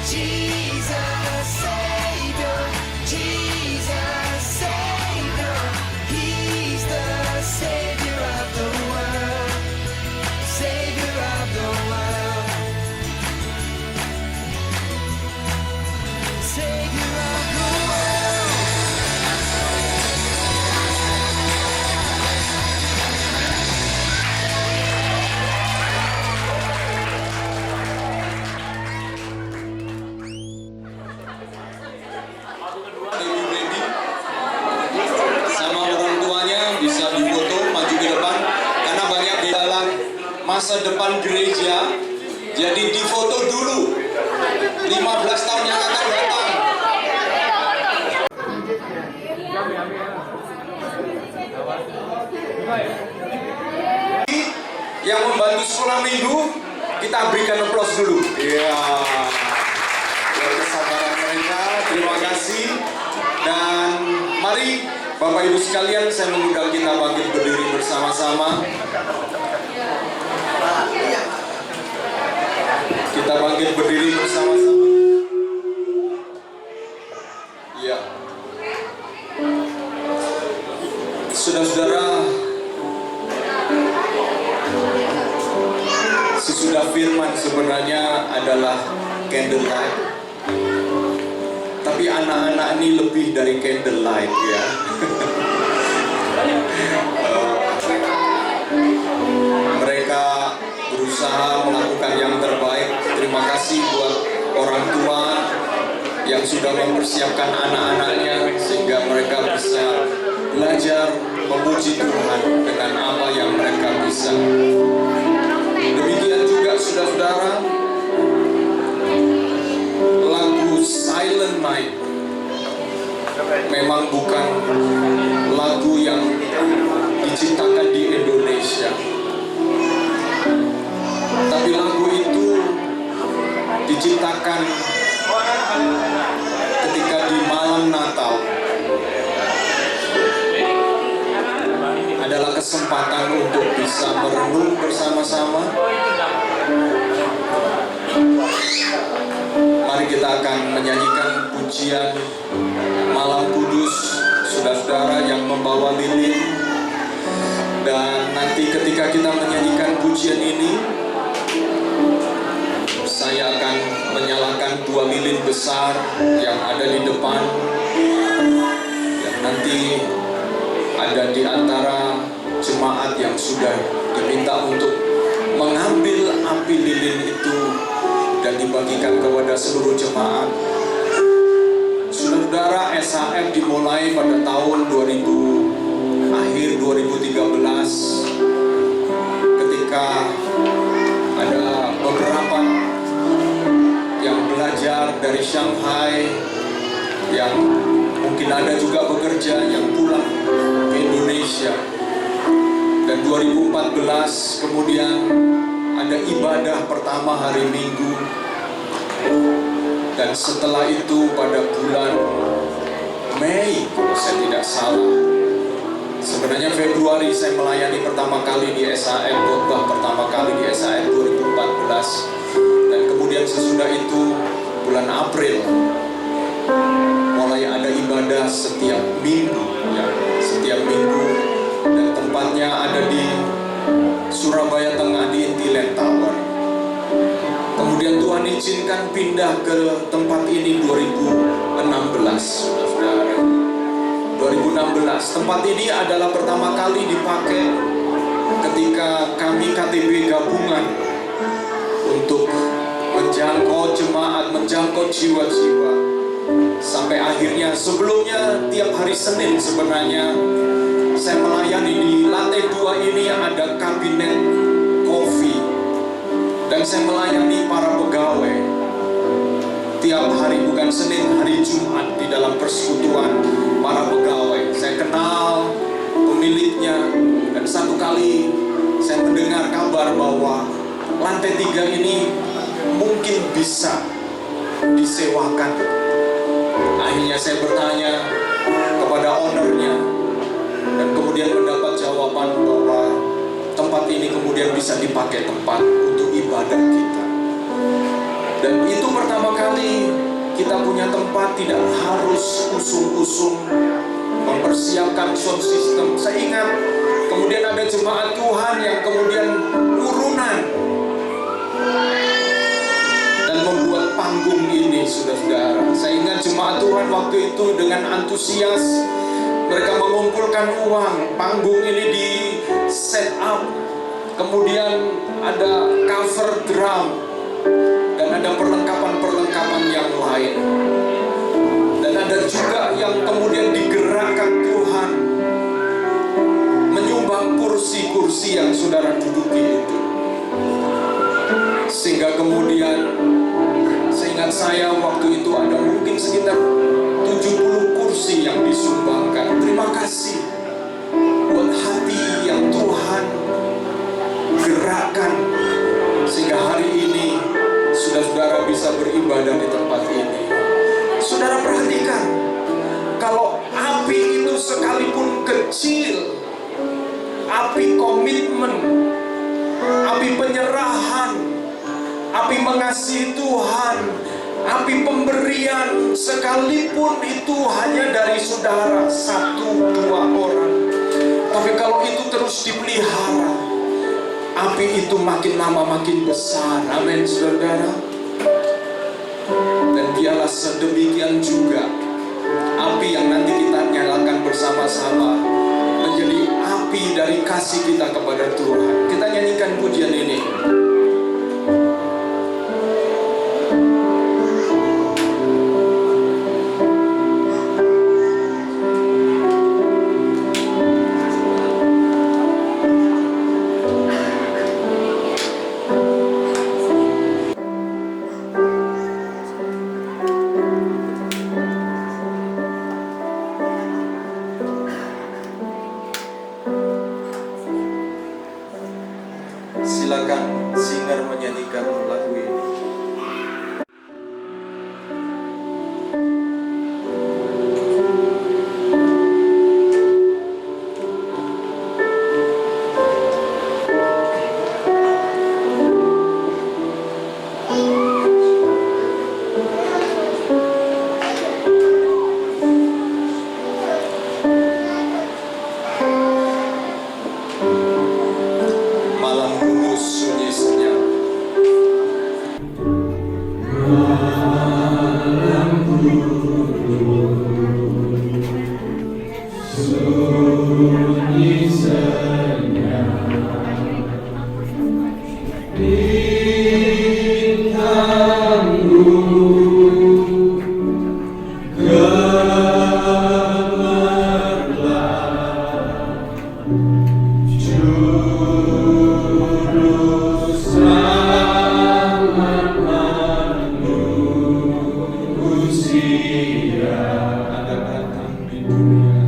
Jesus Savior, Jesus Savior, He's the Savior of the world, Savior of the world, Savior of the world. baby sama orang tuanya bisa difoto maju ke depan karena banyak di dalam masa depan gereja, jadi difoto dulu 15 tahun yang akan datang. Yang membantu sekolah minggu kita berikan aplaus dulu. Iya. Buat kesabaran mereka, terima kasih. Dan mari Bapak Ibu sekalian, saya mengundang kita bangkit berdiri bersama-sama. Kita bangkit berdiri bersama-sama. Iya. Saudara-saudara, sesudah firman sebenarnya adalah candlelight. Tapi anak-anak ini lebih dari candlelight ya. Mereka berusaha melakukan yang terbaik. Terima kasih buat orang tua yang sudah mempersiapkan anak-anaknya sehingga mereka bisa belajar memuji Tuhan dengan apa yang mereka bisa. Demikian juga saudara-saudara, lagu Silent Night memang bukan lagu yang Indonesia. Tapi lagu itu diciptakan ketika di malam Natal. Adalah kesempatan untuk bisa merenung bersama-sama. Mari kita akan menyanyikan pujian Malam Kudus, saudara-saudara yang membawa lilin. Dan nanti ketika kita menyanyikan pujian ini, saya akan menyalakan 2 lilin besar yang ada di depan, yang nanti ada di antara jemaat yang sudah diminta untuk mengambil api lilin itu dan dibagikan kepada seluruh jemaat. Saudara, SHF dimulai pada tahun akhir 2013 ketika ada beberapa yang belajar dari Shanghai, yang mungkin ada juga bekerja yang pulang ke Indonesia. Dan 2014 kemudian ada ibadah pertama hari Minggu. Dan setelah itu pada bulan Mei, kalau saya tidak salah, sebenarnya Februari saya melayani pertama kali di SHF, khotbah pertama kali di SHF 2014. Dan kemudian sesudah itu bulan April mulai ada ibadah setiap minggu, ya, setiap minggu, dan tempatnya ada di Surabaya Tengah di Intiland Tower. Kemudian Tuhan izinkan pindah ke tempat ini 2016, saudara. 2016 tempat ini adalah pertama kali dipakai ketika kami KTB gabungan untuk menjangkau jemaat, menjangkau jiwa-jiwa. Sampai akhirnya, sebelumnya tiap hari Senin sebenarnya saya melayani di lantai 2 ini yang ada kabinet kopi, dan saya melayani para pegawai tiap hari, bukan Senin, hari Jumat di dalam persekutuan para pegawai. Saya kenal pemiliknya, dan satu kali saya mendengar kabar bahwa lantai 3 ini mungkin bisa disewakan. Akhirnya saya bertanya kepada ownernya, dan kemudian mendapat jawaban bahwa tempat ini kemudian bisa dipakai tempat untuk ibadah kita. Dan itu pertama kali kita punya tempat, tidak harus usung-usung mempersiapkan sound system. Saya ingat kemudian ada jemaat Tuhan yang kemudian urunan dan membuat panggung ini, saudara-saudara. Saya ingat jemaat Tuhan waktu itu dengan antusias mereka mengumpulkan uang, panggung ini di set up, kemudian ada cover drum, dan ada perlengkapan-perlengkapan yang lain. Dan ada juga yang kemudian digerakkan Tuhan menyumbang kursi-kursi yang saudara duduki itu. Sehingga kemudian seingat saya waktu itu ada mungkin sekitar 70 kursi yang disumbangkan. Terima kasih buat hati yang Tuhan gerakkan sehingga hari ini saudara-saudara bisa beribadah di tempat ini. Saudara perhatikan, kalau api itu sekalipun kecil, api komitmen, api penyerahan, api mengasihi Tuhan, api pemberian, sekalipun itu hanya dari saudara 1-2 orang, tapi kalau itu terus dipelihara, api itu makin lama makin besar. Amin, saudara. Dan biarlah sedemikian juga api yang nanti kita nyalakan bersama-sama menjadi api dari kasih kita kepada Tuhan. Kita nyanyikan pujian ini. Anda datang di dunia.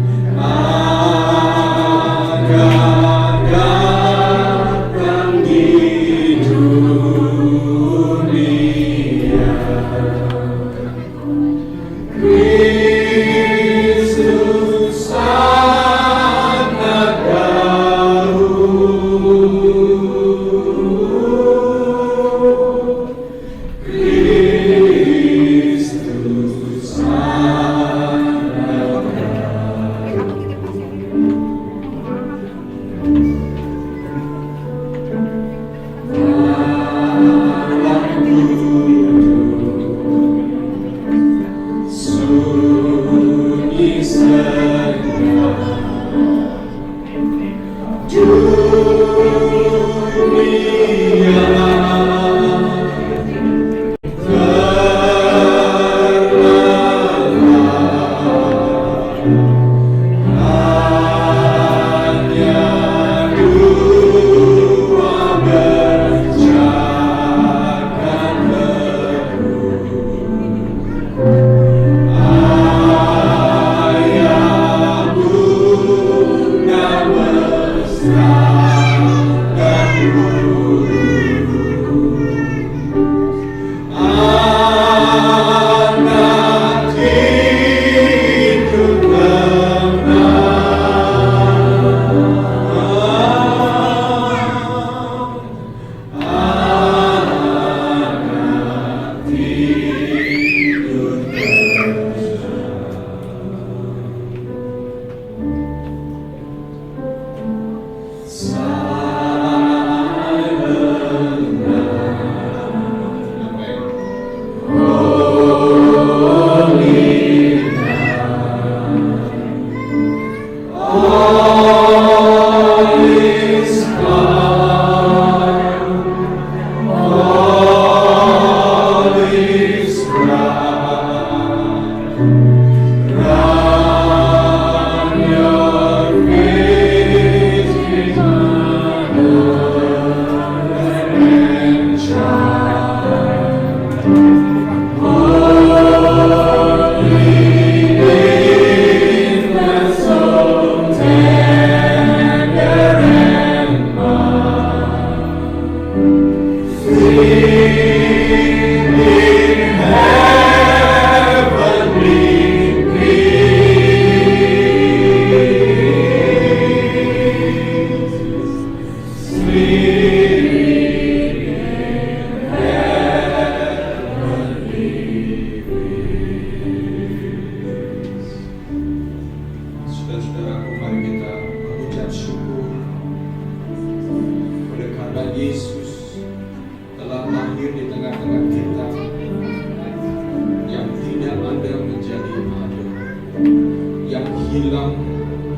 hilang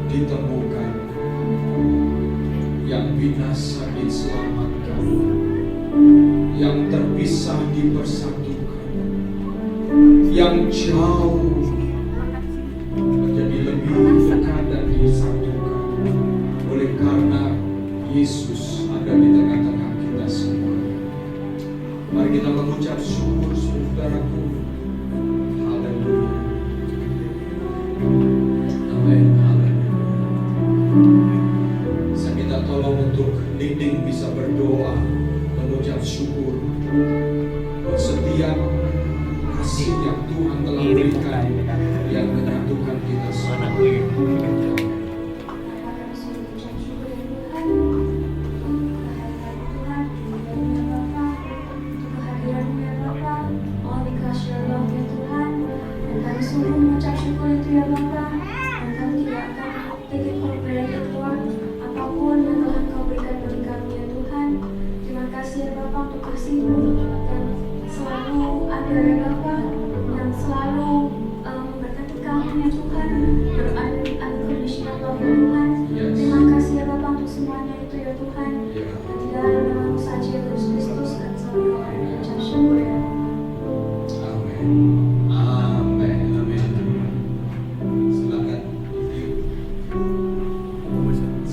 ditemukan, yang binasa diselamatkan, yang terpisah dipersatukan, yang jauh menjadi lebih dekat dan disatukan oleh karena Yesus ada di tengah-tengah kita semua. Mari kita mengucap syukur, saudaraku. Haleluya. Amin. Haleluya. Saya minta tolong untuk Ninding bisa berdoa, mengucap syukur buat setiap kasih yang Tuhan telah berikan, yang menyatukan kita semua.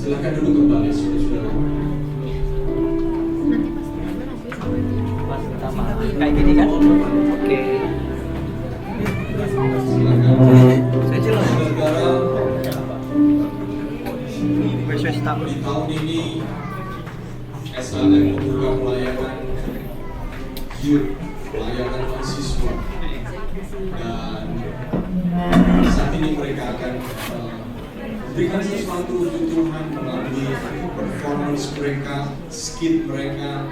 Silakan duduk kembali, saudara-saudara. Pas pertama kayak gini kan? Oke. Silakan. Di tahun ini SAM membuka pelayanan youth, pelayanan mahasiswa, dan saat ini mereka akan berikan sesuatu untuk Tuhan melalui performance mereka, skit mereka.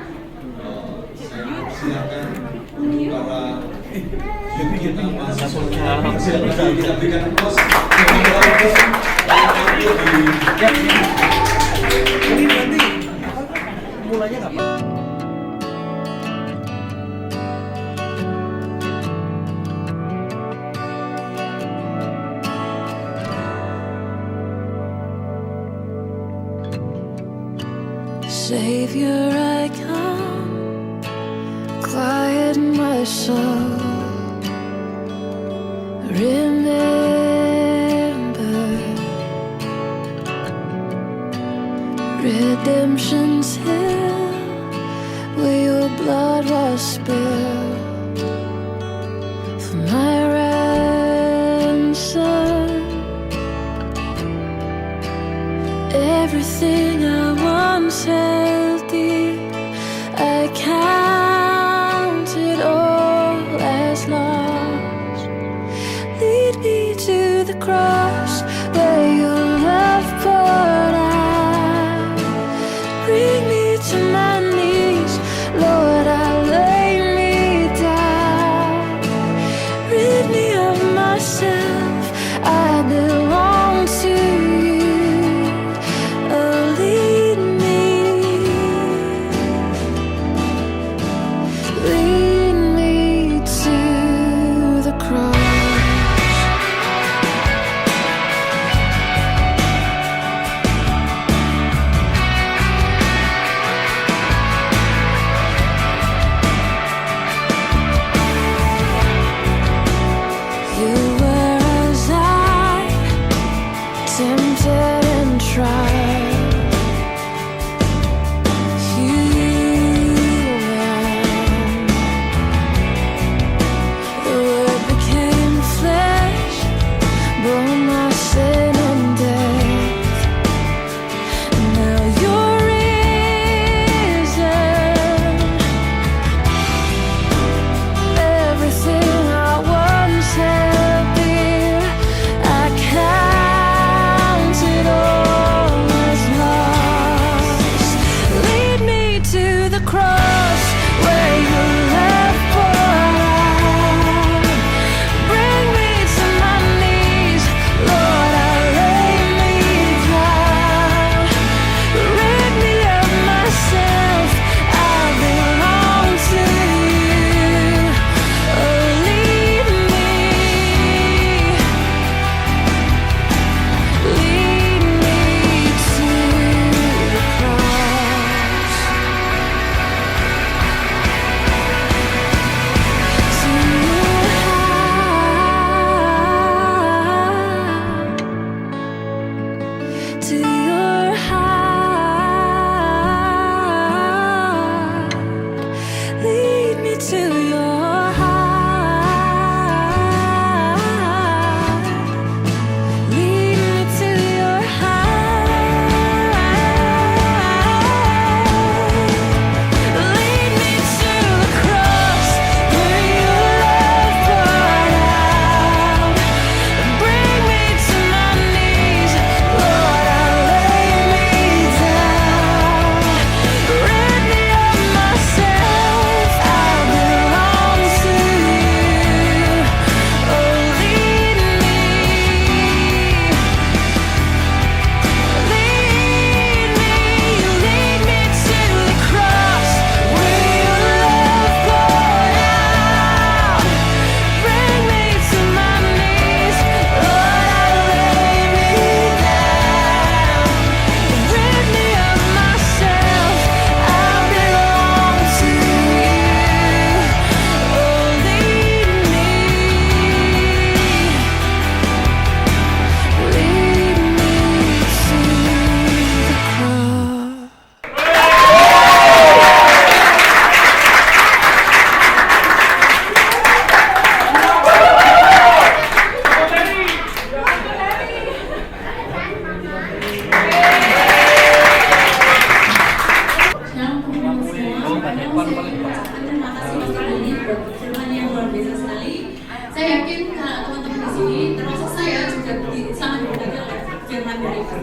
Saya persilakan untuk para youth kita mahasiswa kita berikan aplaus. Ini nanti mulanya kapan? Savior, I come, quiet my soul. Remember, redemption's hill, where your blood was spilled for my ransom. Everything I once held dear, I counted all as lost. Lead me to the cross where your love poured out. Bring me to my knees, Lord, I lay me down. Rid me of myself, I belong to you. Lead me to the cross. sangat diberkati oleh firman dari Tuhan.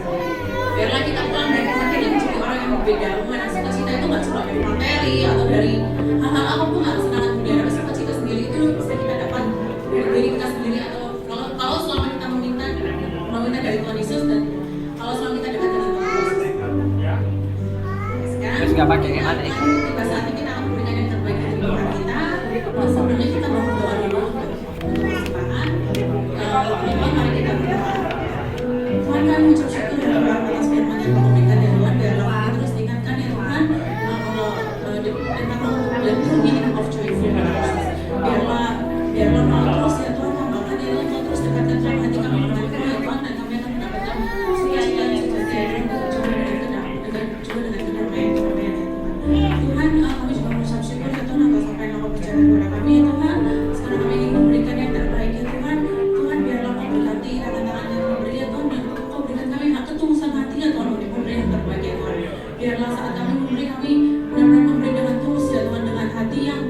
Biarlah kita pulang dari tempat ini menjadi orang yang berbeda. Mana sukacita itu nggak cuma dari materi atau dari hal-hal apapun, harus senang dunia, tapi sukacita sendiri itu bisa kita dapat dari diri kita sendiri, atau kalau selama kita meminta dari Tuhan Yesus, dan kalau selama kita dekat dengan Tuhan Yesus. Sekarang pada saat ini kita akan memberikan yang terbaik dari Tuhan kita. Sebelumnya kita mau berdoa dulu untuk persembahan. Teman-teman, mari kita berdoa. Tuhan, kami mengucap syukur dan berdoa atas firman yang Kau berikan ya Tuhan. Biarlah kami terus diingatkan ya Tuhan, tentang the true meaning of joy. Biarlah terus ya Tuhan, tambahkan ya Tuhan, Kau terus dekatkan dalam hati kami dengan Kau ya Tuhan, dan kami akan mendapatkan sukacita yang sejati ya Tuhan, juga dengan kedamaian ya Tuhan. Tuhan, kami juga mengucap syukur ya Tuhan atas apa yang Kau berbicara kepada kami ya Tuhan. Sekarang kami ingin memberikan yang terbaik ya Tuhan. Tuhan, biarlah Kau berkati tangan-tangan yang memberi ya Tuhan, dan Kau berikan kami hak ketulusan hati ya Tuhan untuk memberi yang terbaik ya Tuhan. Biarlah saat kami memberi, kami benar-benar memberi dengan tulus ya Tuhan, dengan hati yang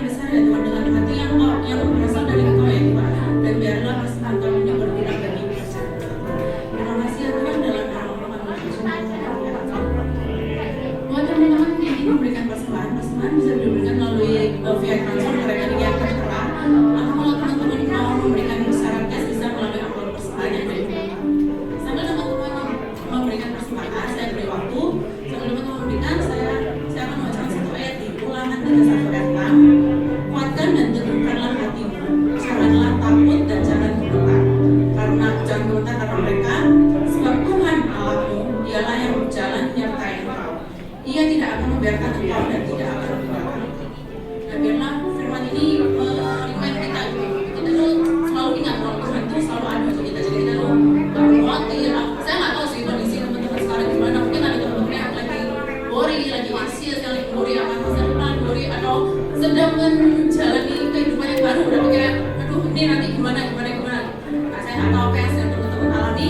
besar ya Tuhan, dengan hati yang berasal dari Engkau ya Tuhan. Dan biarlah persembahan kami ini berguna bagi kerajaan. Terima kasih ya Tuhan, dalam nama Tuhan buat teman-teman yang ingin memberikan persembahan bisa diberikan melalui via transfer ke rekening yang tertera, atau kalau teman-teman mau memberikan besaran cash bisa melalui amplop persembahan yang ada di belakang. Sambil teman-teman memberikan persembahan, saya beri waktu. Sambil teman-teman memberikan, saya akan membacakan satu ayat di Ulangan 31 ayat 6. Kuatkan dan teguhkanlah hatimu, janganlah takut dan jangan gemetar, karena mereka, sebab Tuhan Allahmu dialah yang berjalan menyertai engkau. Ia tidak akan membiarkan engkau dan tidak akan meninggalkan engkau. Dan biarlah firman ini remind kita, kita tuh selalu ingat bahwa Tuhan itu selalu ada untuk kita. Jadi kita tuh khawatir. Saya nggak tahu sih kondisi teman-teman sekarang gimana. Mungkin ada teman-teman yang lagi worry, lagi anxious, yang lagi worry akan masa depan, worry atau sedang menjalani kehidupan yang baru. Udah pikir, aduh ini nanti gimana. Nah, saya nggak tahu apa yang sedang teman-teman alami,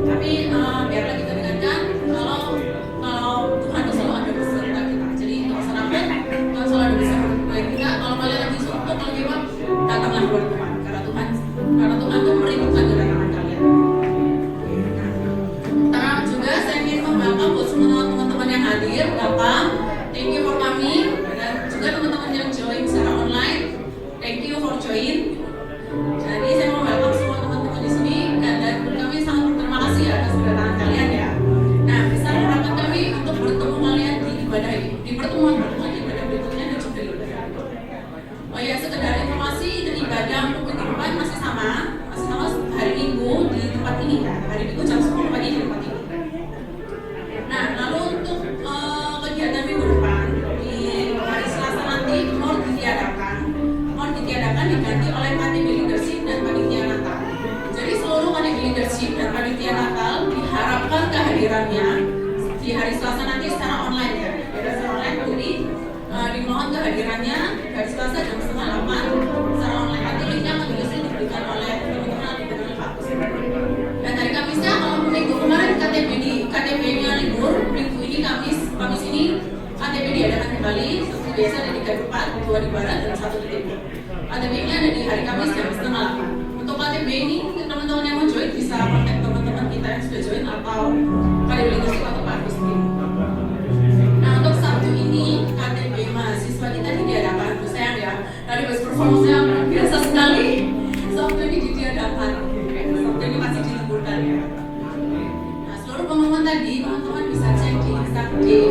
tapi biarlah kita dengarkan kalau Tuhan itu selalu ada beserta kita. Jadi nggak usah takut, Tuhan selalu ada beserta kita. Kalau kalian lagi suntuk, lagi apa, datanglah kepada Tuhan, karena Tuhan itu merindukan kedatangan kalian. Nah, juga saya ingin membanggakan buat semua teman-teman yang hadir, datang. Thank you for coming, dan juga teman-teman yang join secara online. Thank you for join. Jadi saya mau welcome semua teman-teman di sini, dan kami sangat berterima kasih atas kedatangan kalian ya. Nah, bisa mengharapkan kami untuk bertemu kalian di ibadah ini, di pertemuan ibadah berikutnya dan juga di ibadah. Oh ya, sekedar informasi, dan ibadah untuk minggu depan masih sama hari Minggu di tempat ini ya. Hari Minggu jam 10 pagi di tempat ini. Nah, lalu untuk kegiatan minggu depan di hari Selasa nanti mau ditiadakan diganti oleh KTB Leadership dan Panitia Natal. Jadi seluruh KTB Leadership dan Panitia Natal diharapkan kehadirannya di hari Selasa nanti secara online ya. Secara online, jadi dimohon kehadirannya hari Selasa jam 7:30 secara online. Nanti linknya akan diberikan oleh teman-teman di Pak. Dan hari Kamisnya, kalau minggu kemarin KTB-nya libur, minggu ini Kamis ini KTB diadakan kembali seperti biasa ada 3 tempat, 2 di barat dan 1 di timur. KTB-nya ada di hari Kamis jam 7:30. Untuk KTB ini, teman-teman yang mau join bisa kontak teman-teman kita yang sudah join atau KTB Leadership atau Pak Agus sendiri. Nah, untuk Sabtu ini KTB mahasiswa kita diadakan, sayang ya, dari best performance-nya biasa sekali. Sabtu ini diadakan, Sabtu ini masih diliburkan ya. Nah, seluruh pengumuman tadi teman-teman bisa cek di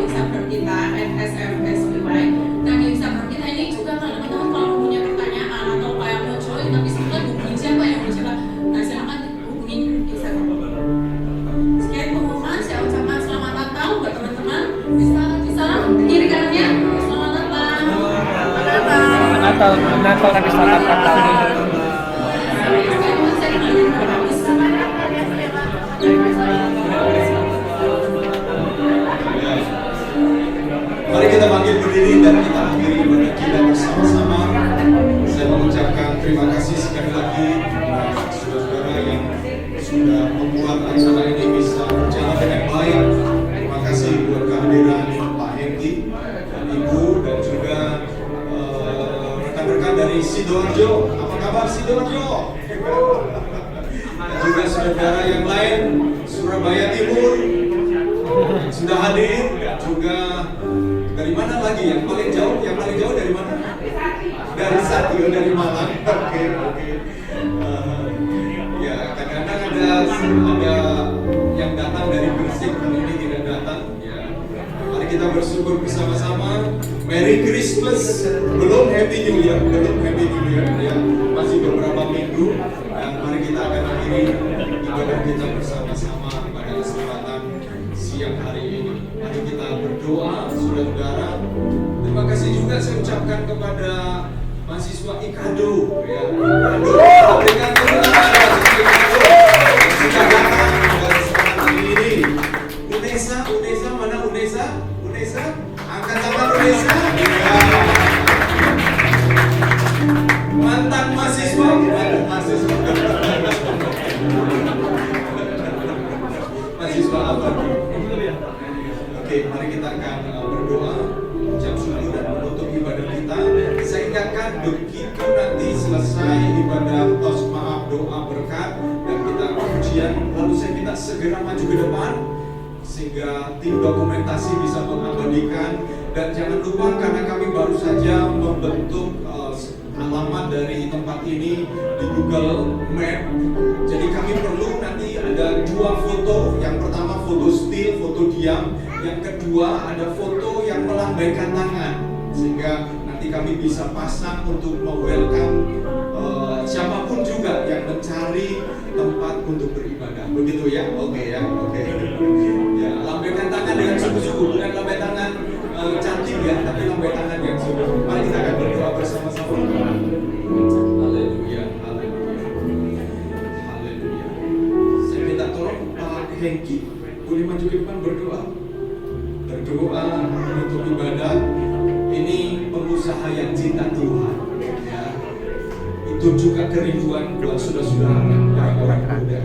Instagram kita @sfsby, dan di Instagram kita ini juga teman-teman kalau punya pertanyaan atau kayak mau join tapi sebetulnya hubungin siapa yang mau coba, nah silakan hubungin Instagram. Sekian pengumuman, saya ucapkan selamat Natal buat teman-teman. Bisa salam kiri kanannya, selamat Natal. Natal tapi selamat Natal. Mari kita bangkit berdiri dan kita akhiri ibadah kita bersama-sama. Saya mengucapkan terima kasih sekali lagi kepada saudara-saudara yang sudah membuat acara ini bisa berjalan dengan baik. Terima kasih buat kehadiran Pak Hengki dan Ibu, dan juga rekan-rekan dari Sidoarjo saudara-saudara yang lain, Surabaya Timur sudah hadir, juga dari mana lagi yang paling jauh? Yang paling jauh dari mana? Dari Satio, dari Malang. Oke. Ya, kadang-kadang ada yang datang dari Gresik, kali ini tidak datang. Ya, mari kita bersyukur bersama-sama. Merry Christmas. Belum Happy New Year, ya. Masih beberapa minggu dan mari kita akan akhiri ibadah kita bersama-sama pada kesempatan siang hari ini. Mari kita berdoa, saudara-saudara. Terima kasih juga saya ucapkan kepada mahasiswa IKADO, ya. Berikan tepuk tangan mahasiswa IKADO yang sudah datang pada kesempatan ini. Unesa, mana Unesa? Angkat tangan Unesa. Ya. Mantan mahasiswa. Mahasiswa apa? Oke, mari kita akan berdoa, ucap syukur dan menutup ibadah kita. Saya ingatkan begitu nanti selesai ibadah tos maaf, doa berkat dan kita pujian, lalu saya minta segera maju ke depan sehingga tim dokumentasi bisa mengabadikan. Dan jangan lupa karena kami baru saja membentuk alamat dari tempat ini di Google Map, jadi kami perlu nanti ada 2 foto. Yang pertama foto still, foto diam. Yang kedua ada foto yang melambaikan tangan, sehingga nanti kami bisa pasang untuk welcome siapapun juga yang mencari tempat untuk beribadah. Begitu ya? Oke. Ya, lambaikan tangan dengan sungguh-sungguh, bukan lambai tangan cantik ya, tapi lambai tangan yang sungguh-sungguh. Mari kita akan berdoa bersama-sama. Haleluya. Saya minta tolong Pak Hengki boleh maju ke depan berdoa untuk ibadah. Ini pengusaha yang cinta Tuhan, ya. Itu juga kerinduan buat saudara-saudara orang-orang muda.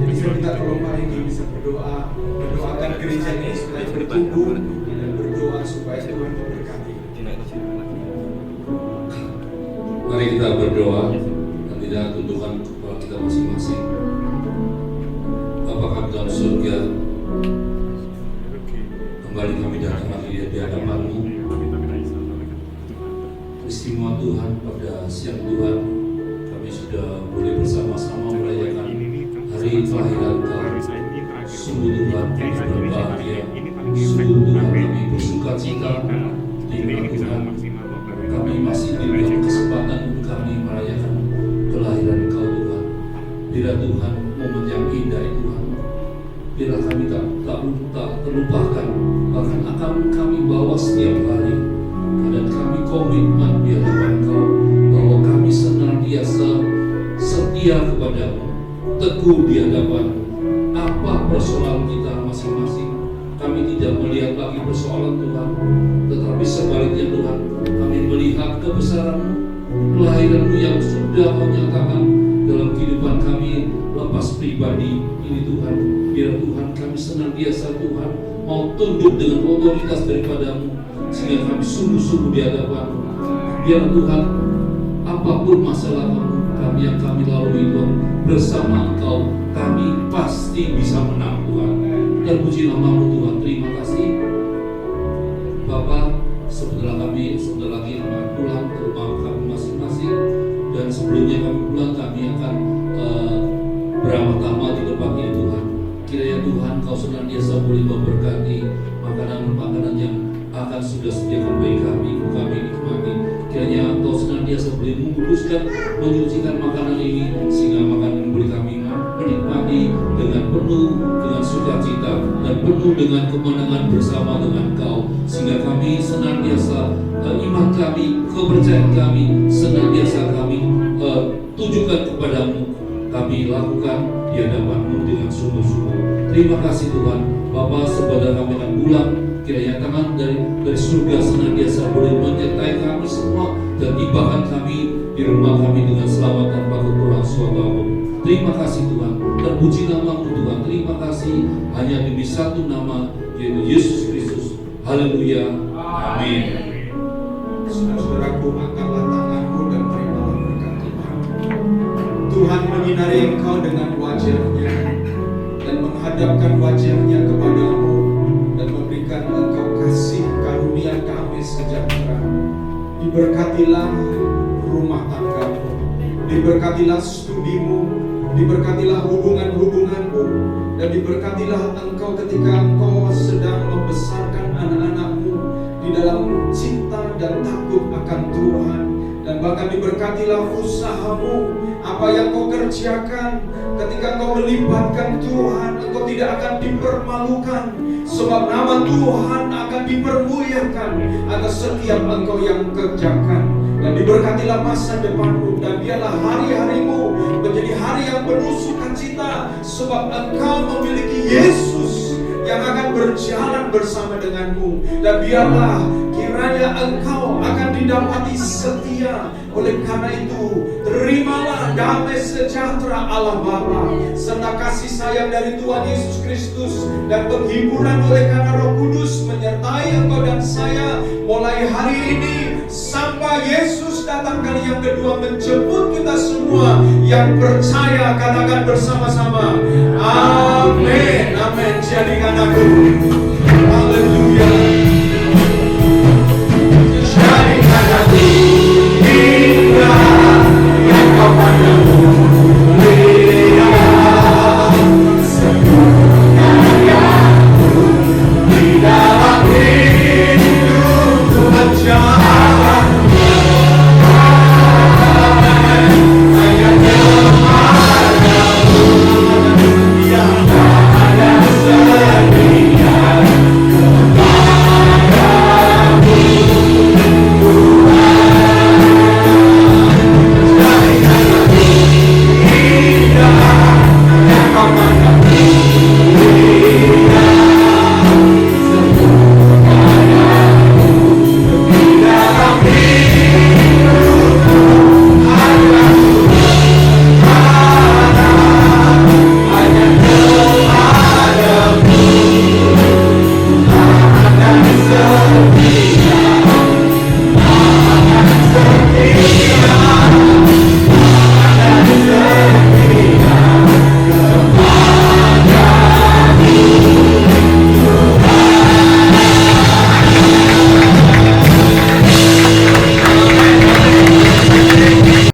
Jadi saya minta tolong Pak Hengki bisa berdoakan gereja ini supaya bertumbuh dan berdoa supaya Tuhan memberkati. Mari kita berdoa dan tidak tundukkan kepala kita masing-masing. Bapa kami dalam surga, kembali kami datang lagi di hadapan-Mu. Istimewa Tuhan, pada siang Tuhan kami sudah boleh bersama-sama merayakan hari kelahiran Kau. Sungguh Tuhan kami berbahagia, sungguh Tuhan kami bersuka cita. Tuhan kami masih diberi kesempatan untuk kami merayakan kelahiran Kau Tuhan. Bila Tuhan momen yang indah Tuhan, bila kami tak terlupakan, bahkan akan kami bawa setiap hari. Dan kami komitmen di hadapan Kau bahwa kami senantiasa setia kepada-Mu, teguh di hadapan apa persoalan kita masing-masing. Kami tidak melihat lagi persoalan Tuhan, tetapi sebaliknya Tuhan, kami melihat kebesaran-Mu, kelahiran-Mu yang sudah Kau nyatakan dalam kehidupan kami lepas pribadi ini Tuhan. Biar Tuhan kami senantiasa Tuhan mau tunduk dengan otoritas daripada-Mu, sehingga kami sungguh-sungguh di hadapan-Mu. Biar Tuhan apapun masalah kami yang kami lalui Tuhan, bersama Engkau kami pasti bisa menang Tuhan. Terpuji nama-Mu Tuhan. Terima kasih Bapa. Sebentar lagi akan pulang ke rumah kami masing-masing, dan sebelumnya kami pulang kami akan beramal-amal di tempat ini Tuhan. Kiranya Tuhan Kau senantiasa boleh memberkati makanan-makanan yang akan sudah sediakan bagi kami nikmati. Kiranya Kau senantiasa boleh menguduskan, menyucikan makanan ini, sehingga makanan ini boleh kami menikmati dengan penuh dengan sukacita dan penuh dengan kemenangan bersama dengan Kau, sehingga kami senantiasa iman kami, kepercayaan kami senantiasa kami tujukan kepada-Mu, kami lakukan di hadapan-Mu dengan sungguh-sungguh. Terima kasih Tuhan. Bapa, sebentar kami akan pulang, kiranya tangan dari surga senantiasa boleh menyertai kami semua dan tibakan kami di rumah kami dengan selamat tanpa kekurangan suatu apapun. Terima kasih Tuhan. Terpuji nama-Mu Tuhan. Terima kasih hanya demi satu nama, yaitu Yesus Kristus. Haleluya. Amin. Saudara-saudaraku, angkatlah tanganmu dan terimalah berkat Tuhan. Tuhan menyinari engkau dengan wajah-Nya menghadapkan wajahnya kepadamu dan memberikan engkau kasih karunia damai sejahtera. Diberkatilah rumah tanggamu, diberkatilah studimu, diberkatilah hubungan-hubunganmu, dan diberkatilah engkau ketika engkau sedang membesarkan anak-anakmu di dalam cinta dan takut akan Tuhan. Dan bahkan diberkatilah usahamu, apa yang kau kerjakan, ketika kau melibatkan Tuhan, engkau tidak akan dipermalukan, sebab nama Tuhan akan dipermuliakan atas setiap engkau yang kerjakan. Dan diberkatilah masa depanmu, dan biarlah hari-harimu menjadi hari yang penuh sukacita, sebab engkau memiliki Yesus yang akan berjalan bersama denganmu. Dan biarlah kiranya engkau akan didapati setia. Oleh karena itu, terimalah damai sejahtera Allah Bapa serta kasih sayang dari Tuhan Yesus Kristus dan penghiburan oleh karena Roh Kudus menyertai engkau dan saya mulai hari ini sampai Yesus datang kali yang kedua menjemput kita semua yang percaya. Katakan bersama-sama, amin. Amin. Jadikan aku